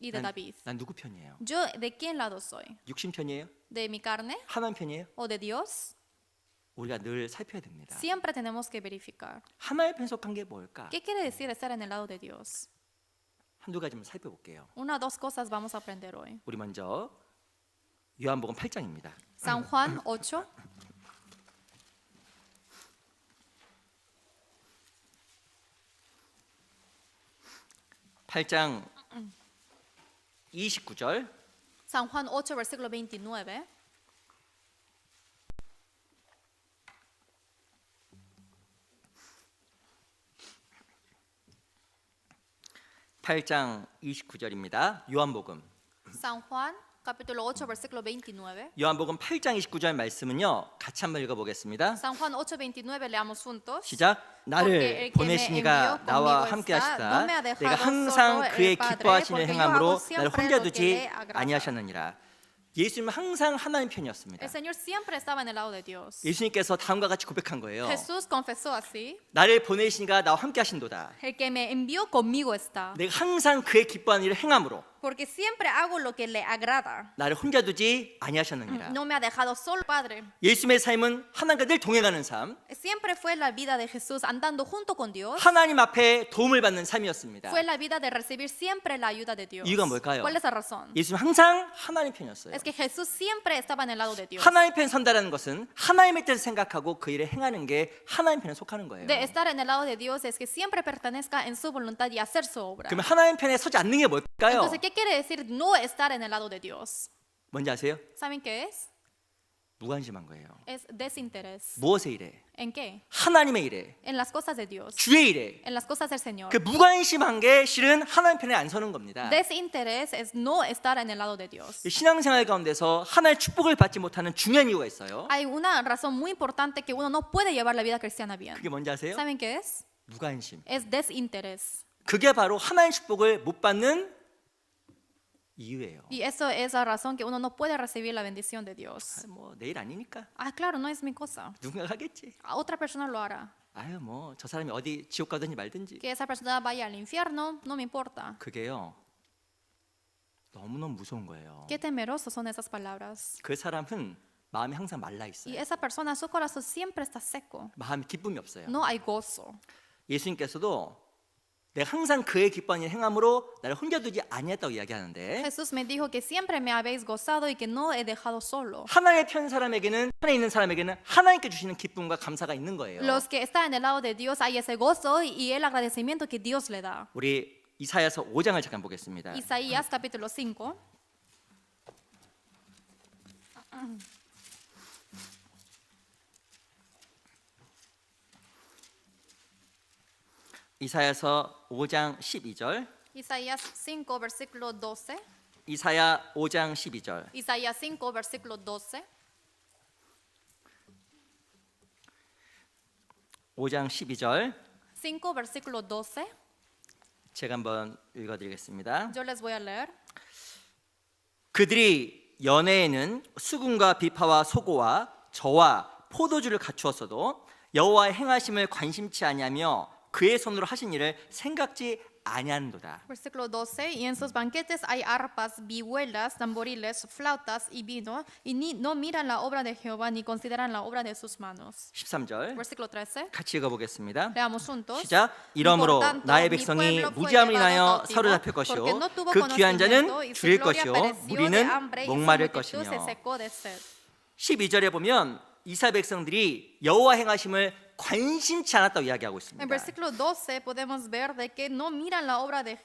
y de David. 난 누구 편이에요? ¿Yo de quién lado soy? 육신 편이에요? ¿De mi carne 하나님 편이에요? o de Dios? 우리가 늘 살펴야 됩니다. Siempre tenemos que verificar. 하나님 편에 속한 게 뭘까? ¿Qué quiere decir estar en el lado de Dios? 한두 가지만 살펴볼게요. Una o dos cosas vamos a aprender hoy. 우리 먼저 요한복음 8장입니다. San Juan 8. (8장 29절) San Juan 8, versículo 29. (8장 29절입니다) 요한복음 San Juan, capítulo 8, versículo 29. 요한복음 8장 29절 말씀은요 같이 한번 읽어보겠습니다. San Juan 8, 29, leamos juntos. 시작. Porque 나를 el que me 보내시니가 envió 나와 conmigo 함께 está, 하시다. no me ha dejado 내가 항상 solo el 그의 Padre, 기뻐하시는 porque yo 행함으로 hago 나를 siempre 혼자 lo que 두지 le agrada. 아니하셨느니라. 예수님은 항상 하나님 편이었습니다. El Señor siempre estaba en el lado de Dios. 예수님께서 다음과 같이 고백한 거예요. Jesús confesó así: 나를 보내시니가 나와 함께 하신도다. el que me envió conmigo está. 내가 항상 그의 기뻐하는 일을 행함으로 porque siempre hago lo que le agrada. 나를 혼자 두지 아니하셨느니라. No me ha dejado solo, Padre. 예수님의 삶은 하나님과 늘 동행하는 삶, Siempre fue la vida de Jesús andando junto con Dios. 하나님 앞에 도움을 받는 삶이었습니다. Fue la vida de recibir siempre la ayuda de Dios. 이유가 뭘까요? ¿Cuál es la razón? 예수님 항상 하나님 편이었어요. Es que Jesús siempre estaba en el lado de Dios. 하나님 편 선다라는 것은 하나님의 뜻을 생각하고 그 일을 행하는 게 하나님 편에 속하는 거예요. De estar en el lado de Dios es que siempre pertenezca en su voluntad y hacer su obra. 그러면 하나님 편에 서지 않는 게 뭘까요? Entonces, ¿qué quiere decir no estar en el lado de Dios? 뭔지 아세요? ¿Saben qué es? 무관심한 거예요. Es desinterés. 무엇의 일에? ¿En qué? 하나님의 일에, En las cosas de Dios. 주의 일에. En las cosas del Señor. 그 무관심한 게 실은 하나님 편에 안 서는 겁니다. Desinterés es no estar en el lado de Dios. 신앙생활 가운데서 하나님의 축복을 받지 못하는 중요한 이유가 있어요. Hay una razón muy importante que uno no puede llevar la vida cristiana bien. 그게 뭔지 아세요? ¿Saben qué es? 무관심. Es desinterés. 그게 바로 하나님의 축복을 못 받는 이유예요. Y eso es la razón que uno no puede recibir la bendición de Dios. 뭐 내일 아니니까 Ah, claro, no es mi cosa. 누군가 하겠지. Otra persona lo hará. 아유 뭐 저 사람이 어디 지옥 가든지 말든지. Que esa persona vaya al infierno, no me importa. 그게요. 너무너무 무서운 거예요. Qué temerosos son esas palabras. 그 사람은 마음이 항상 말라 Y 있어요. esa persona, su corazón siempre está seco. 마음이 기쁨이 없어요. No hay gozo. 예수님께서도 내가 항상 그의 기뻐하는 일을 행함으로 나를 혼자 두지 아니했다고 이야기하는데 Jesús me dijo que siempre me habéis gozado y que no he dejado solo. 하나님의 편 사람에게는 편에 있는 사람에게는 하나님께 주시는 기쁨과 감사가 있는 거예요. Los que están en el lado de Dios hay ese gozo y el agradecimiento que Dios le da. 우리 이사야서 5장을 잠깐 보겠습니다. Isaías capítulo 5. 이사야서 5장 12절. Isaías 5 versículo 12. 이사야 5장 12절. Isaías 5 versículo 12. 5장 12절. 5 versículo 12. 제가 한번 읽어 드리겠습니다. Yo les voy a leer. 그들이 연애에는 수금과 비파와 소고와 저와 포도주를 갖추었어도 여호와의 행하심을 관심치 아니하며 그의 손으로 하신 일을 생각지 아니하는도다. Versículo 12. Y en sus banquetes hay arpas, vihuelas, tamboriles, flautas y vino, y no miran la obra de Jehová ni consideran la obra de sus manos. 13절 Versículo 13. 같이 읽어보겠습니다. Leamos juntos. 시작. 이러므로 Por tanto, 나의 mi 백성이 pueblo fue 무지함을 llevado 인하여 cautivo, 사로잡힐 것이요 porque no tuvo 그 귀한 자는 conocimiento, y su 줄일 gloria 것이요 pereció de 무리는 hambre, y su 목마를 multitud se 것이며. secó de sed. 12절에 보면 이스라엘 백성들이 여호와 행하심을 관심치 않았다고 이야기하고 En 있습니다. versículo 12 podemos ver de que no miran la obra de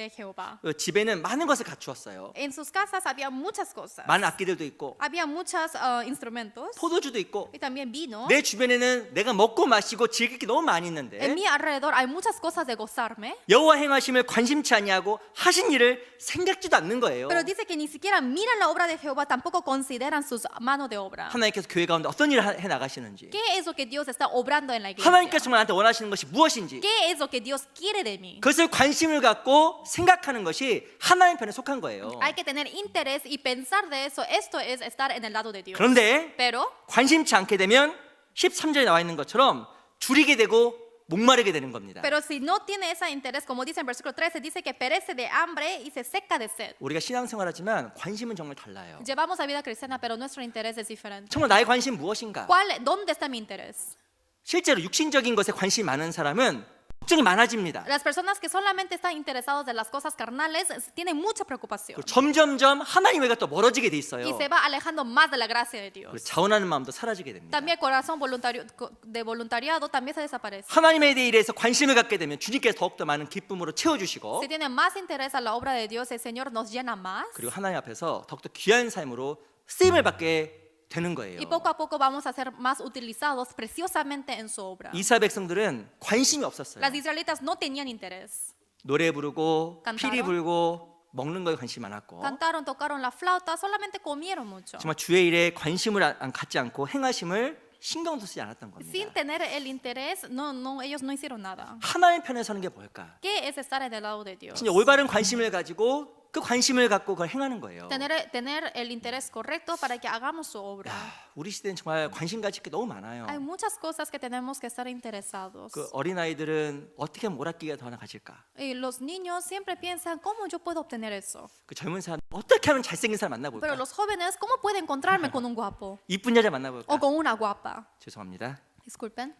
Jehová. 집에는 많은 것을 갖추었어요. En sus casas había muchas cosas. 많은 악기들도 있고 Había muchos instrumentos 포도주도 있고 y también vino. 내 주변에는 내가 먹고 마시고 즐길 게 너무 많이 En 있는데 mi alrededor hay muchas cosas de gozarme, 여호와 행하심을 관심치 아니하고 하신 일을 생각지도 않는 거예요. pero dice que ni siquiera miran la obra de Jehová, tampoco consideran sus manos de obra. 하나님께서 교회 가운데 어떤 일을 해 나가시는지, ¿Qué es lo que Dios está obrando en la iglesia? 하나님께서 나한테 원하시는 것이 무엇인지, ¿Qué es lo que Dios quiere de mí? 그것을 관심을 갖고 생각하는 것이 하나님 편에 속한 거예요. Hay que tener interés y pensar de eso. Esto es estar en el lado de Dios. 그런데 Pero 관심치 않게 되면 13절에 나와 있는 것처럼 줄이게 되고 목마르게 되는 겁니다. Pero si no tiene ese interés, como dice en versículo 13, dice que perece de hambre y se seca de sed. 우리가 신앙생활하지만 관심은 정말 달라요. Llevamos la vida cristiana, pero nuestro interés es diferente. 정말 나의 관심 무엇인가? ¿Dónde está mi interés? 실제로 육신적인 것에 관심이 많은 사람은 걱정이 많아집니다. Las personas que solamente están interesados en las cosas carnales tienen mucha preocupación 그리고 점점점 하나님과 또 멀어지게 돼 있어요. y se va alejando más de la gracia de 그리고 Dios. 자원하는 마음도 사라지게 됩니다. También el corazón de voluntariado también se desaparece. 하나님에 대해서 관심을 갖게 되면 주님께서 더욱더 많은 기쁨으로 채워주시고 Si tienen más interés a la obra de Dios, el Señor nos llena más. 그리고 하나님 앞에서 더욱더 귀한 삶으로 쓰임을 받게 되는 거예요. Y poco a poco vamos a ser más utilizados preciosamente en su obra. 이스라엘 백성들은 관심이 없었어요. Las israelitas no tenían interés. 노래 부르고 Cantaron. 피리 불고 먹는 거에 관심이 많았고 Cantaron, tocaron la flauta, solamente comieron mucho. 정말 주의 일에 관심을 갖지 않고 행하심을 신경도 쓰지 않았던 겁니다. Sin tener el interés, ellos no hicieron nada. 하나님 편에 서는 게 뭘까? ¿Qué es estar en el lado de Dios? 진짜 올바른 관심을 가지고 그 관심을 갖고 그걸 행하는 거예요. tener el interés correcto para que hagamos su obra. 우리 시대는 정말 관심 가질 게 너무 많아요. Hay muchas cosas que tenemos que estar interesados. 그 어린아이들은 어떻게 하면 오락기가 더 하나 가질까? Y los niños siempre piensan, ¿cómo yo puedo obtener eso? 그 젊은 사람 어떻게 하면 잘생긴 사람 Pero 만나볼까? los jóvenes, ¿cómo puedo encontrarme con un guapo 이쁜 여자 만나볼까? o con una guapa? 죄송합니다. Disculpen.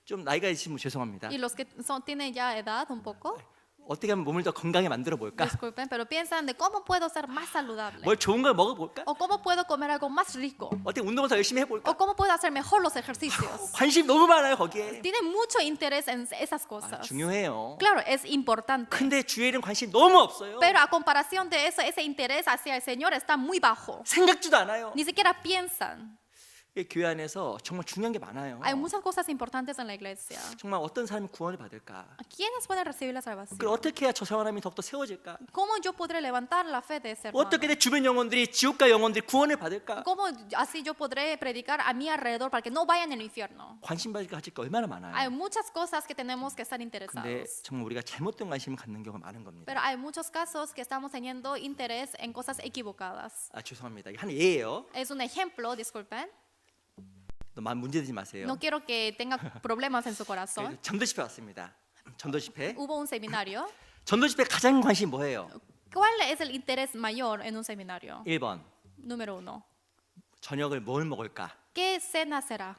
좀 나이가 있으면 죄송합니다. Y los que tienen ya edad un poco, 어떻게 하면 몸을 더 건강하게 만들어 볼까? disculpen, pero piensan de cómo puedo ser más saludable. 뭘 좋은 걸 먹어볼까? O cómo puedo comer algo más rico. 어떻게 운동을 더 열심히 해볼까? O cómo puedo hacer mejor los ejercicios. 관심 너무 많아요 거기에. Tienen mucho interés en esas 아, cosas. 중요해요. Claro, es importante. 근데 주위에 있는 관심 너무 없어요. Pero a comparación de eso, ese interés hacia el Señor está muy bajo. 생각지도 않아요. Ni siquiera piensan. 이 교회 안에서 정말 중요한 게 많아요. Hay muchas cosas importantes en la iglesia. 정말 어떤 사람이 구원을 받을까? ¿Quiénes pueden recibir la salvación? 그걸 어떻게 해야 저 사람이 더욱더 세워질까? ¿Cómo yo podré levantar la fe de ese hermano? 어떻게 내 주변 영혼들이 지옥과 영혼들이 구원을 받을까? ¿Cómo así yo podré predicar a mi alrededor para que no vayan al infierno? 관심 가질 게 얼마나 Hay 많아요. muchas cosas que tenemos que estar 근데 interesados. 정말 우리가 잘못된 관심을 갖는 경우가 많은 겁니다. Pero hay muchos casos que estamos teniendo interés en cosas equivocadas. 아 죄송합니다. 이게 한 예예요. Es un ejemplo, disculpen. 너무 문제되지 마세요. No quiero que tenga problemas en su corazón. 전도 집회 왔습니다. 전도 집회. Hubo un seminario. 전도 집회 가장 관심 뭐예요? ¿Cuál es el interés mayor en un seminario? 1번. Número 1. 저녁을 뭘 먹을까? ¿Qué cena será?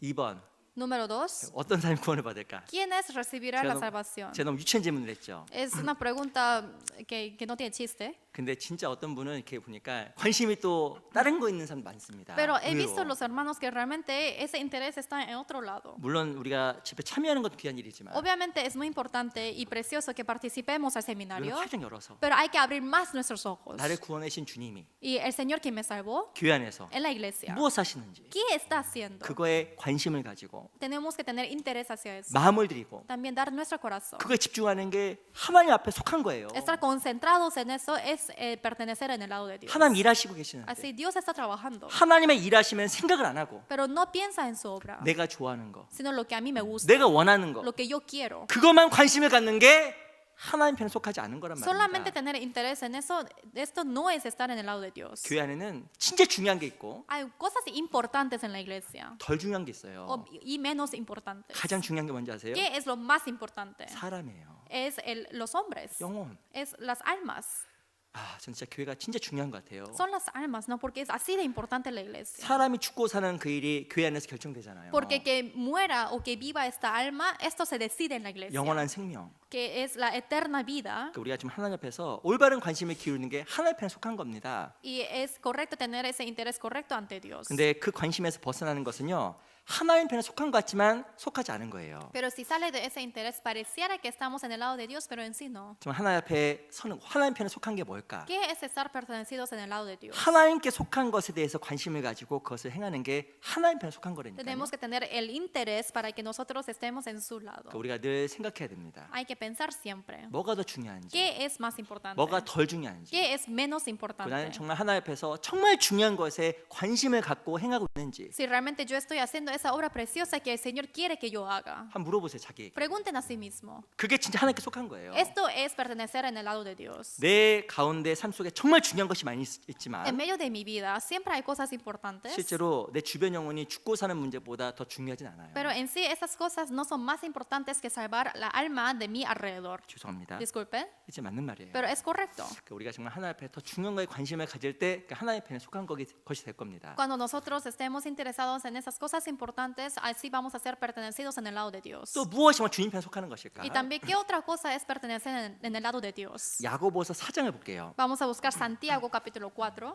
2번. Número 2. 어떤 사람이 구원을 받을까? ¿Quiénes recibirán la salvación? 제가 너무 유치한 질문을 했죠. Es una pregunta que no tiene chiste. 근데 진짜 어떤 분은 이렇게 보니까 관심이 또 다른 거 있는 사람 많습니다. Pero he 의외로. visto los hermanos que realmente ese interés está en otro lado. 물론 우리가 집회 참여하는 것도 귀한 일이지만 Obviamente es muy importante y precioso que participemos al 우리가 seminario, 활짝 열어서 pero hay que abrir más nuestros ojos. 나를 구원하신 주님이 Y el Señor quien me salvó 교회 안에서 en la iglesia, 무엇 하시는지 ¿qué está haciendo? 그거에 관심을 가지고 Tenemos que tener interés hacia eso. 마음을 드리고 También dar nuestro corazón. 그거에 집중하는 게 하나님 앞에 속한 거예요. Estar concentrados en eso es pertenecer en el lado de Dios. 하나님 일하시고 계시는데 Así Dios está trabajando, 하나님의 일하시면 생각을 안 하고 pero no piensa en su obra, 내가 좋아하는 거, sino lo que a mí me gusta, 내가 원하는 거 lo que yo quiero. 그것만 관심을 갖는 게 하나님 편에 속하지 않은 거란 Solamente 말입니다. tener interés en eso, esto no es estar en el lado de Dios. 교회 안에는 진짜 중요한 게 있고 Hay cosas importantes en la iglesia 덜 중요한 게 있어요. y menos importantes. 가장 중요한 게 뭔지 아세요? ¿Qué es lo más importante? 사람이에요. Es los hombres, 영혼. es las almas. 아, 전 진짜 교회가 진짜 중요한 것 같아요. Son las almas, ¿no? Porque es así de importante la iglesia. 사람이 죽고 사는 그 일이 교회 안에서 결정되잖아요. Porque que muera o que viva esta alma, esto se decide en la iglesia. 영원한 생명. Que es la eterna vida. 그러니까 우리가 지금 하나님 앞에서 올바른 관심을 기울이는 게 하나님 편에 속한 겁니다. Y es correcto tener ese interés correcto ante Dios. 근데 그 관심에서 벗어나는 것은요. 하나님 편에 속한 것 같지만 속하지 않은 거예요. Pero si sale de ese interés, pareciera que estamos en el lado de Dios, pero en sí no. 정말 하나님 앞에 서는 하나님 편에 속한 게 뭘까? ¿Qué es estar pertenecidos en el lado de Dios? 하나님께 속한 것에 대해서 관심을 가지고 그것을 행하는 게 하나님 편에 속한 거라니까요. Tenemos que tener el interés para que nosotros estemos en su lado. 그러니까 우리가 늘 생각해야 됩니다. Hay que pensar siempre. 뭐가 더 중요한지, ¿Qué es más importante? 뭐가 덜 중요한지. ¿Qué es menos 나는 importante? 정말 하나님 앞에서 정말 중요한 것에 관심을 갖고 행하고 있는지 Si realmente yo estoy haciendo esa obra preciosa que el Señor quiere que yo haga. 한번 물어보세요 자기에게. Pregunten a sí mismo. 그게 진짜 하나님께 속한 거예요. Esto es pertenecer en el lado de Dios. 내 가운데 삶 속에 정말 중요한 것이 많이 En 있지만 medio de mi vida siempre hay cosas importantes, 실제로 내 주변 영혼이 죽고 사는 문제보다 더 중요하진 않아요. pero en sí esas cosas no son más importantes que salvar la alma de mi alrededor. 죄송합니다. Disculpen, 이제 맞는 말이에요. pero es correcto. 그러니까 우리가 정말 하나님 앞에 더 중요한 거에 관심을 가질 때 하나님 편에 속한 것이 될 겁니다. Cuando nosotros estemos interesados en esas cosas importantes, así vamos a ser pertenecidos en el lado de Dios. 또 무엇이 정말 주님 편에 속하는 것일까? Y también, ¿qué otra cosa es pertenecer en el lado de Dios? 야고보서 4장을 볼게요. Vamos a buscar Santiago capítulo 4.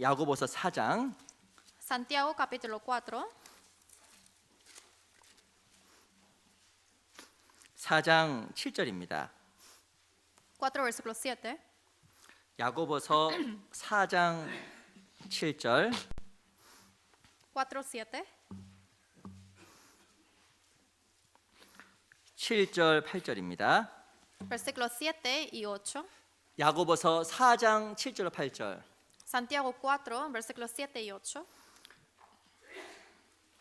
야고보서 4장 Santiago capítulo 4, 4장 7절입니다. 4 versículo 7. 야고보서 4장 7절 4, 7. 7절 8절입니다. Versículos 7 y 8. 야고보서 4장 7절 8절. Santiago 4, versículos 7 y 8.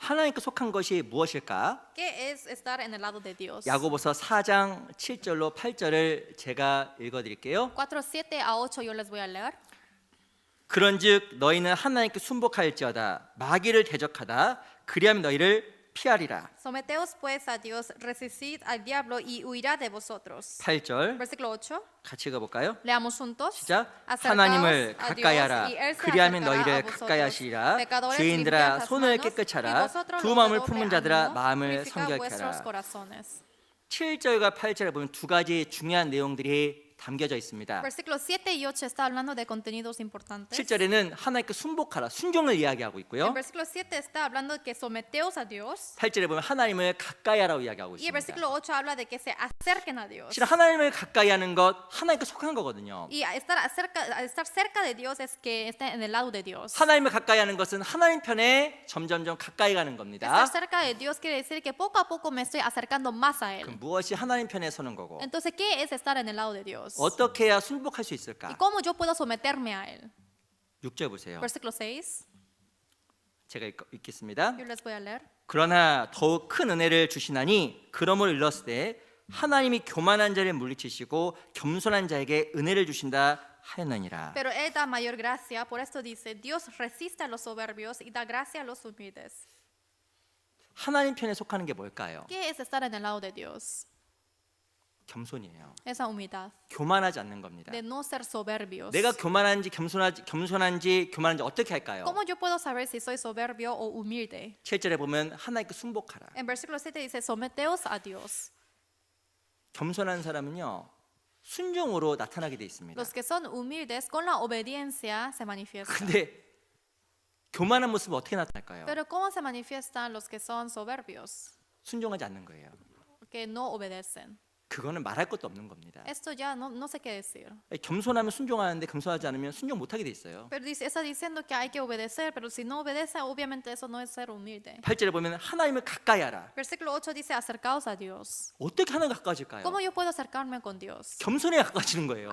하나님께 속한 것이 무엇일까? ¿Qué es estar en el lado de Dios? 야고보서 4장 7절로 8절을 제가 읽어드릴게요. 4, 7 a 8 yo les voy a leer. 그런즉 너희는 하나님께 순복할지어다 마귀를 대적하다 그리하면 너희를 피하리라. Someteos pues a Dios, resistid al diablo y huirá de vosotros. 8절 Versículo 8. 같이 읽어볼까요? Leamos juntos. 시작. Acercaos 하나님을 a 가까이 Dios, 하라 y él se 그리하면 acercará 너희를 a vosotros. 가까이 하시리라. Pecadores, 죄인들아 limpiad las 손을 manos, 깨끗하라 y vosotros 두 los 마음을 de 품은 doble 자들아 ánimo, 마음을 purificad 성결케 vuestros 하라. corazones. 7절과 8절에 보면 두 가지 중요한 내용들이 담겨져 있습니다. Versículos 7 y 8 está hablando de contenidos importantes. 7절에는 하나님께 순복하라 순종을 이야기하고 있고요. En versículo 7 está hablando de que someteos a Dios. 8절에 보면 하나님을 가까이 하라고 이야기하고 Y el 있습니다. versículo 8 habla de que se acerquen a Dios. 실은 하나님을 가까이 하는 것 하나님께 속한 거거든요. Y estar cerca de Dios es que esté en el lado de Dios. 하나님을 가까이 하는 것은 하나님 편에 점점점 가까이 가는 겁니다. Estar cerca de Dios quiere decir que poco a poco me estoy acercando más a 그럼 Él. 무엇이 하나님 편에 서는 거고 Entonces, ¿qué es estar en el lado de Dios? 어떻게 해야 순복할 수 ¿Y 있을까? cómo yo puedo someterme a Él? 6절 보세요. Versículo 6. 제가 읽겠습니다. Yo les voy a leer. 그러나 더욱 큰 은혜를 주시나니 그러므로 일렀을 때 하나님이 교만한 자를 물리치시고 겸손한 자에게 은혜를 주신다 하였느니라. Pero Él da mayor gracia. Por esto dice, Dios resiste a los soberbios y da gracia a los humildes. 하나님 편에 속하는 게 뭘까요? ¿Qué es estar en el lado de Dios? 겸손이에요. Esa humildad. 교만하지 않는 겁니다. De no ser soberbios. 내가 교만한지 겸손한지 어떻게 할까요? ¿Cómo yo puedo saber si soy soberbio o humilde? 7절에 보면 하나님께 순복하라. En versículo 7 dice, someteos a Dios. 겸손한 사람은요 순종으로 나타나게 돼 있습니다. Los que son humildes con la obediencia se manifiestan. 근데 교만한 모습은 어떻게 나타날까요? Pero ¿cómo se manifiestan los que son soberbios? 순종하지 않는 거예요. Que no obedecen. 그거는 말할 것도 없는 겁니다. Esto ya no sé qué decir. 겸손하면 순종하는데 겸손하지 않으면 순종 못하게 돼 있어요. Pero dice, está diciendo que hay que obedecer, pero si no obedece, obviamente eso no es ser humilde. 8절에 보면 하나님을 가까이 하라. Versículo 8 dice, acercaos a Dios. 어떻게 하나님 가까워질까요? ¿Cómo yo puedo acercarme con Dios? 겸손해야 가까워지는 거예요.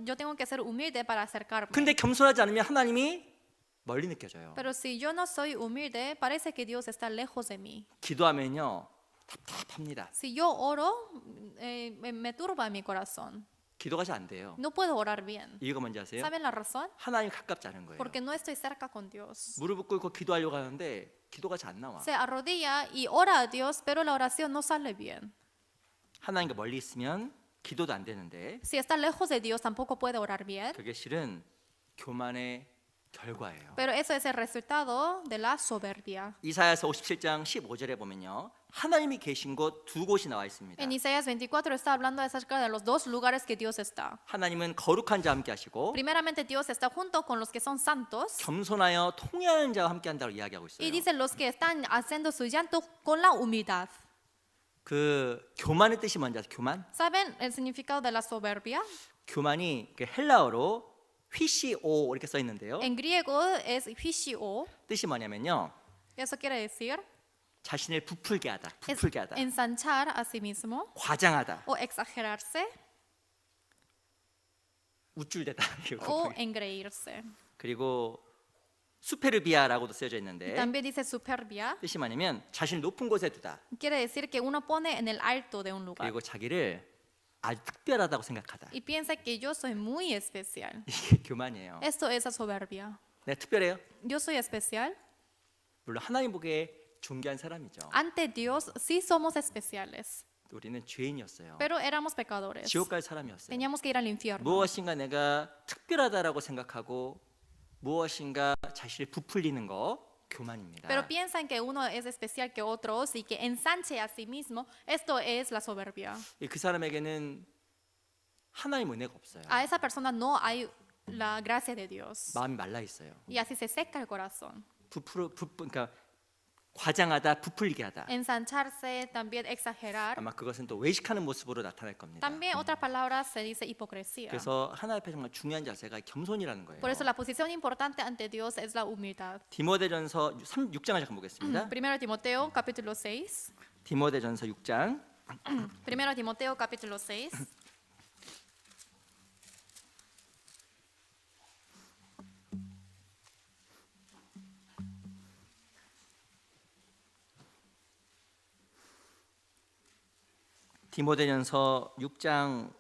Yo tengo que ser humilde para acercarme. 근데 겸손하지 않으면 하나님이 멀리 느껴져요. Pero si yo no soy humilde, parece que Dios está lejos de mí. 기도하면요 답답합니다. Si yo oro, me turba mi corazón. 기도가 잘 안 돼요. No puedo orar bien. 이유가 뭔지 아세요? ¿Saben la razón? 하나님 가깝지 않은 거예요. Porque no estoy cerca con Dios. 무릎을 꿇고 기도하려고 하는데 기도가 잘 안 나와. Se arrodilla y ora a Dios, pero la oración no sale bien. 하나님과 멀리 있으면 기도도 안 되는데 Si está lejos de Dios, tampoco puede orar bien. 그게 실은 교만의 결과예요. Pero eso es el resultado de la soberbia. 이사야서 57장 15절에 보면요. 하나님이 계신 곳 두 곳이 나와 있습니다. En Isaías 24 está hablando acerca de los dos lugares que Dios está. 하나님은 거룩한 자와 함께 하시고 Primeramente, Dios está junto con los que son santos. 겸손하여 통회하는 자와 함께 한다고 이야기하고 있어요. Y dice los que están haciendo su llanto con la humildad. 그 교만의 뜻이 뭔지 아세요? 교만? ¿Saben el significado de la soberbia? 교만이 그 헬라어로 휘시오 이렇게 써 있는데요. En griego es physio. 뜻이 뭐냐면요. Eso quiere decir 자신을 부풀게 하다. es 부풀게 하다. ensanchar a sí mismo 과장하다. o exagerarse 우쭐대다. o engreírse. 그리고 수페르비아라고도 쓰여져 있는데 También dice superbia. 뜻이 뭐냐면 자신을 높은 곳에 두다. Quiere decir que uno pone en el alto de un lugar 그리고 자기를 아주 특별하다고 생각하다. y piensa que yo soy muy especial. 이게 교만이에요. Esto es la soberbia. 내가 특별해요? Yo soy especial. 물론 하나님 보기에 존귀한 사람이죠. Ante Dios sí somos especiales, 우리는 죄인이었어요. pero éramos pecadores. 지옥 갈 사람이었어요. Teníamos que ir al infierno. 무엇인가 내가 특별하다라고 생각하고 무엇인가 자신을 부풀리는 거 교만입니다. Pero piensan que uno es especial que otros y que ensanche a sí mismo. Esto es la soberbia. 그 사람에게는 하나님 은혜가 없어요. A esa persona no hay la gracia de Dios. 마음이 말라 있어요. Y así se seca el corazón. 그러니까 과장하다, 부풀리게 하다. Ensancharse, también exagerar. 아마 그것은 또 외식하는 모습으로 나타날 겁니다. También otra palabra se dice hipocresía. 그래서 하나님 앞에 정말 중요한 자세가 겸손이라는 거예요. Por eso la posición importante ante Dios es la humildad. 디모데전서 6장을 잠깐 보겠습니다. Primero Timoteo capítulo 6. 디모데전서 6장 Primero Timoteo capítulo 6. 디모데전서 6장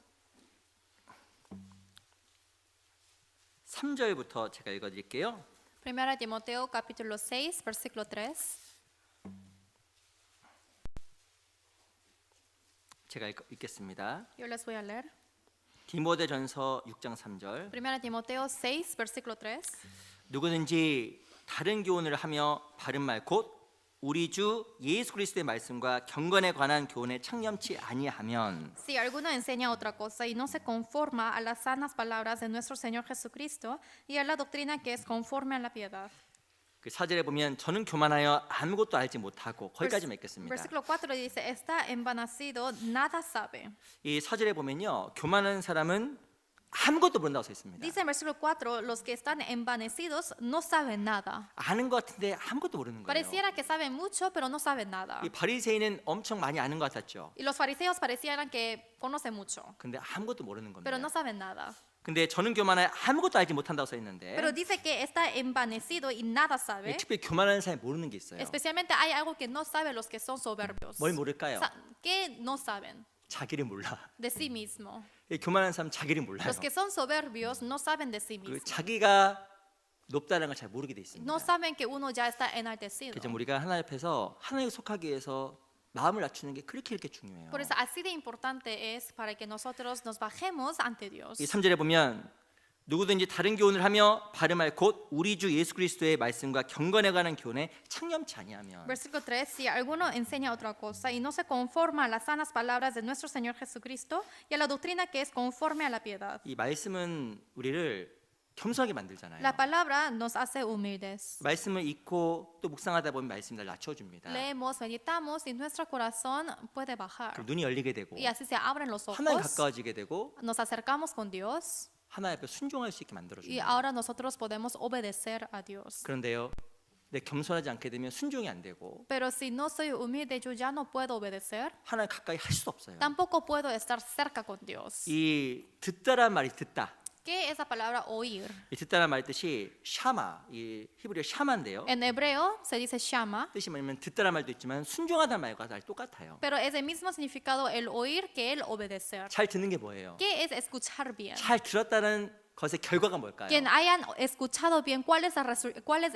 3절부터 제가 읽어드릴게요. Primera Timoteo capítulo 6, versículo 3. 제가 읽겠습니다. Yo les voy a leer. 디모데전서 6장 3절. Primera Timoteo 6, versículo 3. 누구든지 다른 교훈을 하며 바른 말 곧 우리 주 예수 그리스도의 말씀과 경건에 관한 교훈에 창념치 아니하면 Si alguno enseña otra cosa y no se conforma a las sanas palabras de nuestro Señor Jesucristo y a la doctrina que es conforme a la piedad. 그 4절에 보면 저는 교만하여 아무것도 알지 못하고 거기까지만 읽겠습니다. Versículo 4 dice, está envanecido, nada sabe. 이 4절에 보면요. 교만한 사람은 아무것도 모른다고 써 있습니다. Dice en versículo 4, los que están envanecidos no saben nada. 아는 것 같은데 아무것도 모르는 거예요. Pareciera que saben mucho, pero no saben nada. 이 바리새인은 엄청 많이 아는 것 같았죠. Y los fariseos parecieran que conocen mucho, 근데 아무것도 모르는 pero no 겁니다. saben nada. 근데 저는 교만하여 아무것도 알지 못한다고 써 있는데 Pero dice que está envanecido y nada sabe. 특별히 교만한 사람이 모르는 게 있어요. Especialmente hay algo que no saben los que son soberbios. 뭘 모를까요? ¿Qué no saben? 자기를 몰라. De sí mismo. 이 교만한 사람 자기를 몰라요. Los que son soberbios no saben de sí 그 mismos. 자기가 높다는 걸 잘 모르게 돼 있습니다. No saben que uno ya está enaltecido. 그래서 우리가 하나님 앞에서 하나님에 속하기 위해서 마음을 낮추는 게 그렇게 중요해요. Por eso así de importante es para que nosotros nos bajemos ante Dios. 이 3절에 보면 누구든지 다른 교훈을 하며 발음할 곧 우리 주 예수 그리스도의 말씀과 경건에 관한 교훈에 창념치 아니하면 Versículo 3, si alguno enseña otra cosa y no se conforma a las sanas palabras de nuestro Señor Jesucristo y a la doctrina que es conforme a la piedad. 이 말씀은 우리를 겸손하게 만들잖아요. La palabra nos hace humildes. 말씀을 읽고 또 묵상하다 보면 말씀을 낮춰줍니다. Leemos, meditamos y nuestro corazón puede bajar. 그럼 눈이 열리게 되고 Y así se abren los 하나님 ojos, 가까워지게 되고 nos acercamos con Dios 하나님 앞에 순종할 수 있게 y 만들어줍니다. ahora nosotros podemos obedecer a Dios. 그런데요, 내 겸손하지 않게 되면 순종이 안 되고 Pero si no soy humilde, yo ya no puedo obedecer. 하나님 가까이 할 수도 없어요. Tampoco puedo estar cerca con Dios. 이 듣다란 말이 듣다. ¿Qué es la palabra oír? 이 듣다란 말 뜻이 샤마, 이 히브리어 샤마인데요. En hebreo se dice shama, 뜻이 뭐냐면 듣다란 말도 있지만 순종하다는 말과 다 똑같아요. pero es el mismo significado el oír que el obedecer. 잘 듣는 게 뭐예요? ¿Qué es escuchar bien? 잘 들었다는 것의 결과가 뭘까요? Quien hayan escuchado bien, ¿cuál es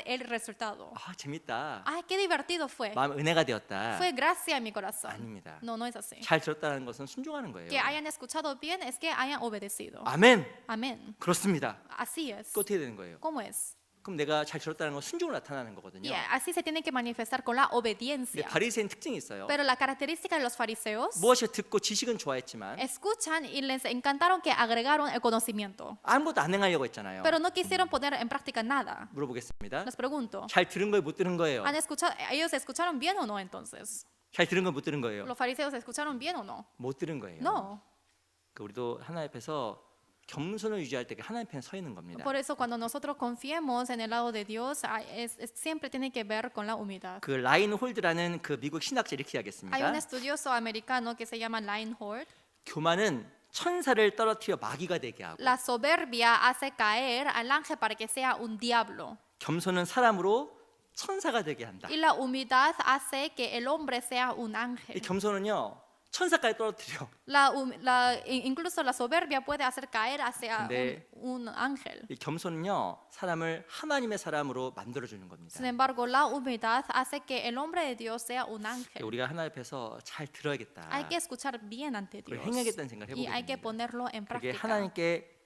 el resultado? 아, 재밌다. ¡Ay, qué divertido fue! 마음 은혜가 되었다. Fue gracia en mi corazón. 아닙니다. No, no es así. 잘 들었다는 것은 순종하는 거예요. Que hayan escuchado bien es que hayan obedecido. 아멘. Amén. 그렇습니다. Así es. 그 어떻게 되는 거예요? ¿Cómo es? 그럼 내가 잘 들었다는 건 순종으로 나타나는 거거든요. Y así se tiene que manifestar con la 근데 obediencia. 바리새인 특징이 있어요. Pero la característica de los fariseos 무엇이 듣고 지식은 좋아했지만 escuchan y les encantaron que agregaron el conocimiento, 아무것도 안 행하려고 했잖아요. pero no quisieron poner en práctica nada. 물어보겠습니다. Les pregunto, 잘 들은 거예요, 못 들은 거예요? ¿ellos escucharon bien o no entonces? 잘 들은 거 못 들은 거예요? ¿Los fariseos escucharon bien o no? 못 들은 거예요. No. 그러니까 우리도 하나님 앞에서 겸손을 유지할 때 하나님 편에 서 있는 겁니다. Por eso cuando nosotros confiemos en el lado de Dios, siempre tiene que ver con la humildad. 그 라인 홀드라는 그 미국 신학자 이렇게 Hay un 이야기했습니다. estudioso americano que se llama Leinhold. 교만은 천사를 떨어뜨려 마귀가 되게 하고 La soberbia hace caer al ángel para que sea un diablo. 겸손은 사람으로 천사가 되게 한다. Y la humildad hace que el hombre sea un 이 ángel. 겸손은요 천사까지 떨어뜨려. Incluso la soberbia puede hacer caer hacia 근데 un ángel. 이 겸손은요 사람을 하나님의 사람으로 만들어주는 겁니다. Sin embargo, la humildad hace que el hombre de Dios sea un ángel. 우리가 하나님 앞에서 잘 들어야겠다. Hay que escuchar bien ante 그걸 Dios. 행하겠다는 생각을 Y hay que 해보게 됩니다. ponerlo en 그게 práctica. 하나님께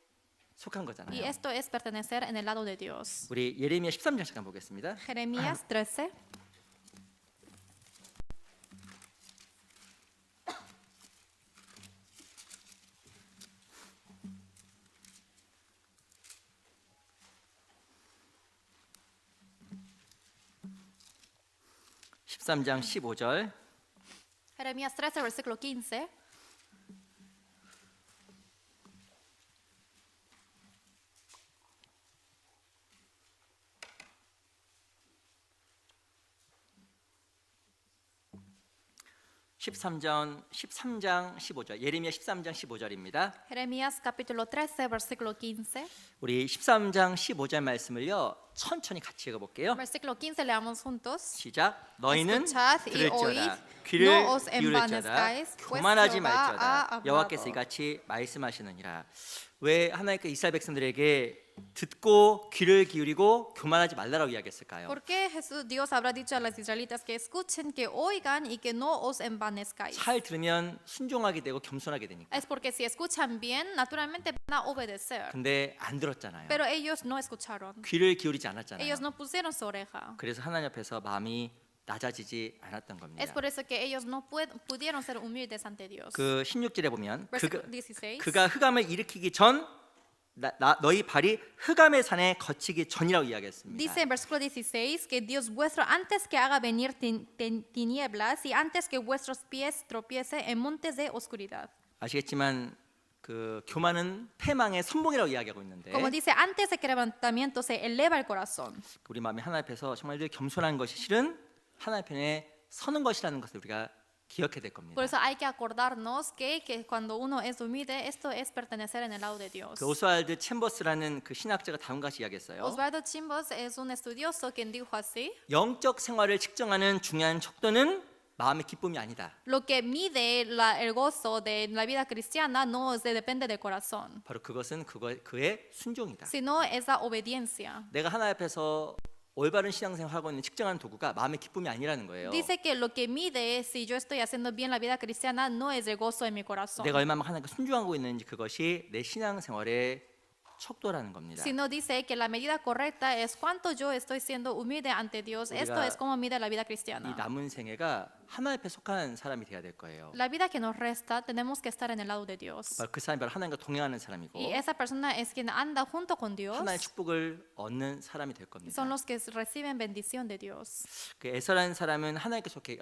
속한 Y 거잖아요. esto es pertenecer en el lado de Dios. 우리 예레미야 13장 잠깐 보겠습니다. Jeremías 13. (13장 15절) Jeremías 13, versículo 15. (13장 15절) 예레미야 13장 15절입니다. Jeremías capítulo 13, versículo 15. 우리 13장 15절 말씀을요 천천히 같이 읽어볼게요. Versículo 15 leamos juntos. 시작. 너희는 Escuchad y 들을지어다. oíd, 귀를 no os 기울일지어다. envanezcáis, pues 교만하지 Jehová ha 말지어다. hablado. 여호와께서 이같이 말씀하시느니라. 왜 하나님께 이스라엘 백성들에게 듣고 귀를 기울이고 교만하지 말라라고 이야기했을까요? ¿Por qué Dios habrá dicho a los israelitas que escuchen, que oigan y que no os envanezcáis? 잘 들으면 순종하게 되고 겸손하게 되니까. Es porque si escuchan bien, naturalmente van a obedecer. 근데 안 들었잖아요. Pero ellos no escucharon. 귀를 기울이지 않았잖아요. Ellos no pusieron su oreja. 그래서 하나님 앞에서 마음이 낮아지지 않았던 겁니다. Es por eso que ellos no pudieron ser humildes ante Dios. 그 16절에 보면 Versículo 16. 그가 흑암을 일으키기 전 너희 발이 흑암의 산에 거치기 전이라고 이야기했습니다. Dice en versículo 16 que Dios vuestro antes que haga venir tinieblas y antes que vuestros pies tropiece en montes de oscuridad. 아시겠지만 그 교만은 패망의 선봉이라고 이야기하고 있는데 Como dice, antes de que el levantamiento se eleva el corazón. 우리 마음이 하나님 앞에서 정말 늘 겸손한 것이 실은 하나님 편에 서는 것이라는 것을 우리가 기억해야 될 겁니다. Por eso hay que acordarnos que cuando uno es humilde, esto es pertenecer en el lado de Dios. 그 오스왈드 챔버스라는 그 신학자가 다음과 같이 이야기했어요. Osvaldo Chimbos es un estudioso quien dijo así: 영적 생활을 측정하는 중요한 척도는 마음의 기쁨이 아니다. lo que mide el gozo de la vida cristiana no depende del corazón, 바로 그것은 그의 순종이다. sino es la obediencia. 내가 하나님 앞에서 올바른 신앙생활 하고 있는 측정하는 도구가 마음의 기쁨이 아니라는 거예요. Dice que lo que mide es si yo estoy haciendo bien la vida cristiana no es el gozo en mi corazón, 내가 얼마나 하나님께 순종하고 있는지 그것이 내 신앙생활의 척도라는 겁니다. sino dice que la medida correcta es cuánto yo estoy siendo humilde ante Dios. Esto es como mide la vida 이 cristiana. 남은 생애가 하나님 앞에 속한 사람이 돼야 될 거예요. La vida que nos resta tenemos que estar en el lado de Dios. 그 사람이 바로 하나님과 동행하는 사람이고 Y esa persona es quien anda junto con Dios. 하나님의 축복을 얻는 사람이 될 겁니다. Son los que reciben bendición de Dios. 그 에서라는 사람은 하나님께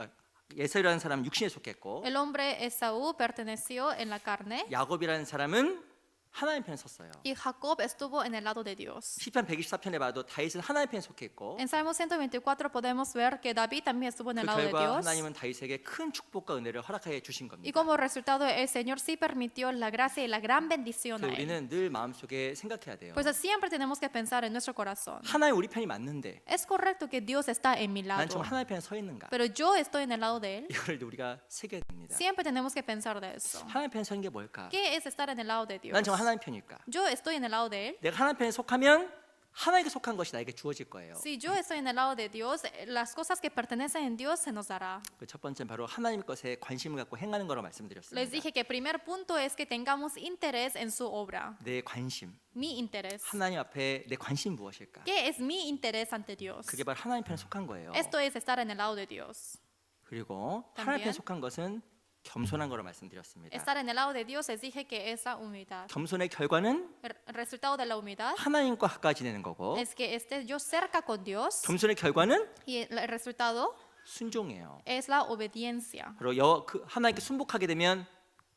에서라는 사람은 육신에 속했고 El hombre Esaú perteneció en la carne 야곱이라는 사람은 하나님 편에 섰어요. y Jacob estuvo en el lado de Dios. 시편 124편에 봐도 다윗은 하나님 편에 속해 있고 En Salmo 124 podemos ver que David también estuvo en 그 el lado de 결과 Dios. 하나님은 다윗에게 큰 축복과 은혜를 허락하여 주신 Y 겁니다. como resultado el Señor sí permitió la gracia y la gran bendición 그래서 a él. 우리는 늘 마음속에 생각해야 돼요. Pues siempre tenemos que pensar en nuestro corazón. 하나님 우리 편이 맞는데 Es correcto que Dios está en mi 난 lado, 정말 하나님 편에 서 있는가? pero yo estoy en el lado de él. 이거를 우리가 새겨야 됩니다. Siempre tenemos que pensar de eso. 하나님 편에 서는 게 뭘까? ¿Qué es estar en el lado de Dios? 난 정말 하나님 편일까? Yo estoy en el lado de él. 내가 하나님 편에 속하면 하나님께 속한 것이 나에게 주어질 거예요. Si yo estoy en el lado de Dios, las cosas que pertenecen a Dios se nos dará. 그 첫 번째는 바로 하나님 것에 관심을 갖고 행하는 거라고 말씀드렸습니다. Les dije que el primer punto es que tengamos interés en su obra. 내 관심, Mi interés. 하나님 앞에 내 관심이 무엇일까? ¿Qué es mi interés ante Dios? 그게 바로 하나님 편에 속한 거예요. Esto es estar en el lado de Dios. 그리고 también 하나님 편에 속한 것은 겸손한 거로 말씀드렸습니다. Estar en el lado de Dios les dije que es la humildad. 겸손의 결과는 El resultado de la humildad 하나님과 가까이 지내는 거고 es que esté yo cerca con Dios 겸손의 결과는 y el resultado 순종이에요. es la obediencia. 그리고 하나님께 순복하게 되면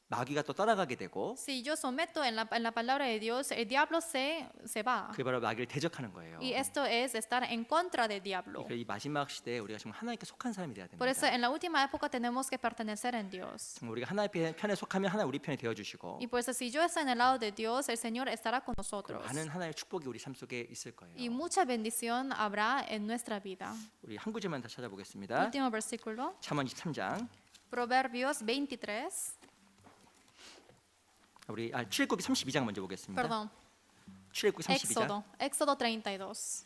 마귀가 또 따라가게 되고 Si yo someto en la palabra de Dios, el diablo se va. 그게 바로 마귀를 대적하는 거예요. Y esto es estar en contra del diablo. 이 마지막 시대에 우리가 정말 하나님께 속한 사람이 돼야 Por eso 됩니다. en la última época tenemos que pertenecer en Dios. 정말 우리가 하나님 편에 속하면 하나님 우리 편이 되어 주시고 Y pues si yo estoy en el lado de Dios, el Señor estará con nosotros. 많은 하나님의 축복이 우리 삶 속에 있을 거예요. Y mucha bendición habrá en nuestra vida. 우리 한 구절만 더 찾아보겠습니다. Último versículo, 잠언 23장 Proverbios 23. 우리 출애굽기 32장 먼저 보겠습니다. Perdón, 출애굽기 32장. Éxodo 32.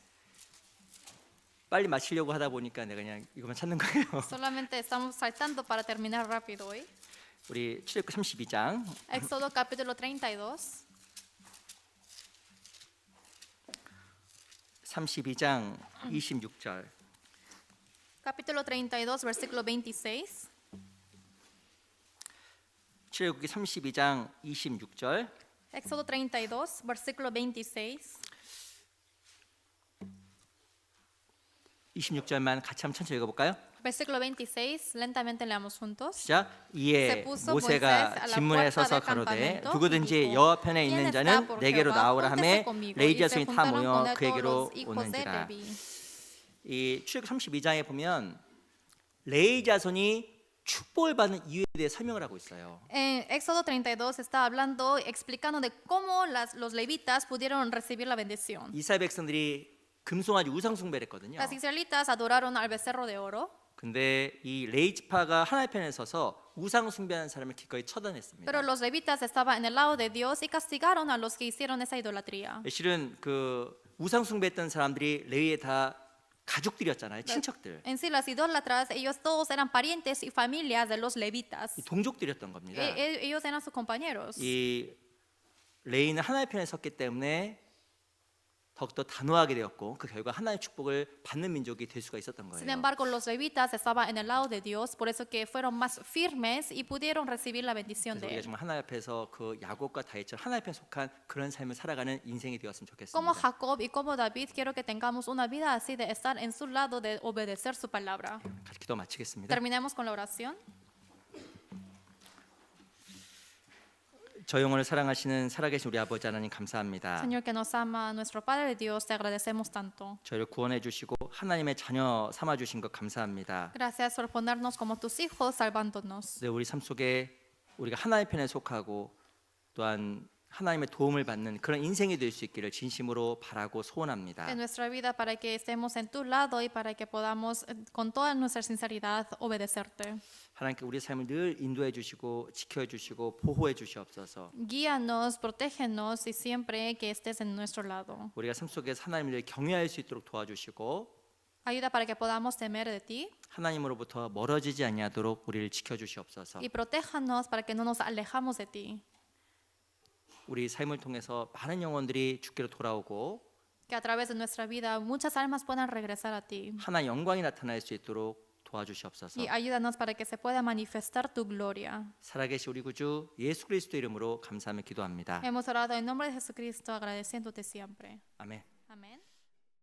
빨리 마치려고 하다 보니까 내가 그냥 이것만 찾는 거예요. Solamente estamos saltando para terminar rápido hoy. 우리 출애굽기 32장 Éxodo capítulo 32. 32장 26절. Capítulo 32, versículo 26. 출애굽기 32장 26절. Éxodo 32, versículo 26. 26절만 같이 한번 천천히 읽어볼까요? Versículo 26, lentamente leamos juntos. 시작. 이에 Se puso 모세가 Moisés a la 진문에 puerta 서서 del 가로되 campamento 누구든지 y dijo, 여호와 편에 ¿Quién 있는 está 자는 por 내게로 Jehová? 나오라 Júntese 하매 conmigo. 레위 Y se 자손이 다 juntaron 모여 con él 그에게로 todos los hijos de 오는지라. Leví. 이 출애굽 32장에 보면 레위 자손이 축복을 받는 이유에 대해 설명을 하고 있어요. En Éxodo 32 está hablando, explicando de cómo los levitas pudieron recibir la bendición. 이스라엘 백성들이 금송아지 우상 숭배를 했거든요. Las israelitas adoraron al becerro de oro, 근데 이 레위 지파가 하나님 편에 서서 우상 숭배하는 사람을 기꺼이 처단했습니다. pero los levitas estaban en el lado de Dios y castigaron a los que hicieron esa idolatría. 실은 그 우상 숭배했던 사람들이 레위의 다 가족들이었잖아요. 친척들. En sí, las idólatras, ellos todos eran parientes y familias de los levitas. 이 동족들이었던 겁니다. Ellos eran sus compañeros. 이 레위는 하나님 편에 섰기 때문에 더욱더 단호하게 되었고 그 결과 하나님의 축복을 받는 민족이 될 수가 있었던 Sin 거예요. embargo, los levitas estaban en el lado de Dios, por eso que fueron más firmes y pudieron recibir la bendición 그래서 de 우리가 él. 정말 하나님 앞에서 그 야곱과 다윗처럼 하나님 편에 속한 그런 삶을 살아가는 인생이 되었으면 Como 좋겠습니다. Jacob y como David, quiero que tengamos una vida así de estar en su lado, de obedecer su palabra. 기도 마치겠습니다. Terminemos con la oración. 저 영혼을 사랑하시는 살아계신 우리 아버지 하나님 감사합니다. Señor que nos ama, nuestro Padre Dios, te agradecemos tanto. 저희를 구원해 주시고 하나님의 자녀 삼아 주신 것 감사합니다. Gracias por ponernos como tus hijos, salvándonos. 네, 우리 삶 속에 우리가 하나님 편에 속하고 또한 하나님의 도움을 받는 그런 인생이 될 수 있기를 진심으로 바라고 소원합니다. En nuestra vida para que estemos en tu lado y para que podamos con toda nuestra sinceridad obedecerte. 하나님께 우리 삶을 늘 인도해 주시고 지켜 주시고 보호해 주시옵소서. Guíanos, protégenos y siempre que estés en nuestro lado. 우리가 삶 속에서 하나님을 늘 경외할 수 있도록 도와주시고 Ayuda para que podamos temer de ti 하나님으로부터 멀어지지 아니하도록 우리를 지켜 주시옵소서. y protéjanos para que no nos alejamos de ti. 우리 삶을 통해서 많은 영혼들이 주께로 돌아오고 Que a través de nuestra vida muchas almas puedan regresar a ti. 하나의 영광이 나타날 수 있도록 도와주시옵소서. Y ayúdanos para que se pueda manifestar tu gloria. 살아계신 우리 구주 예수 그리스도 이름으로 감사하며 기도합니다. Hemos orado en nombre de Jesucristo agradeciéndote siempre. 아멘. Amén.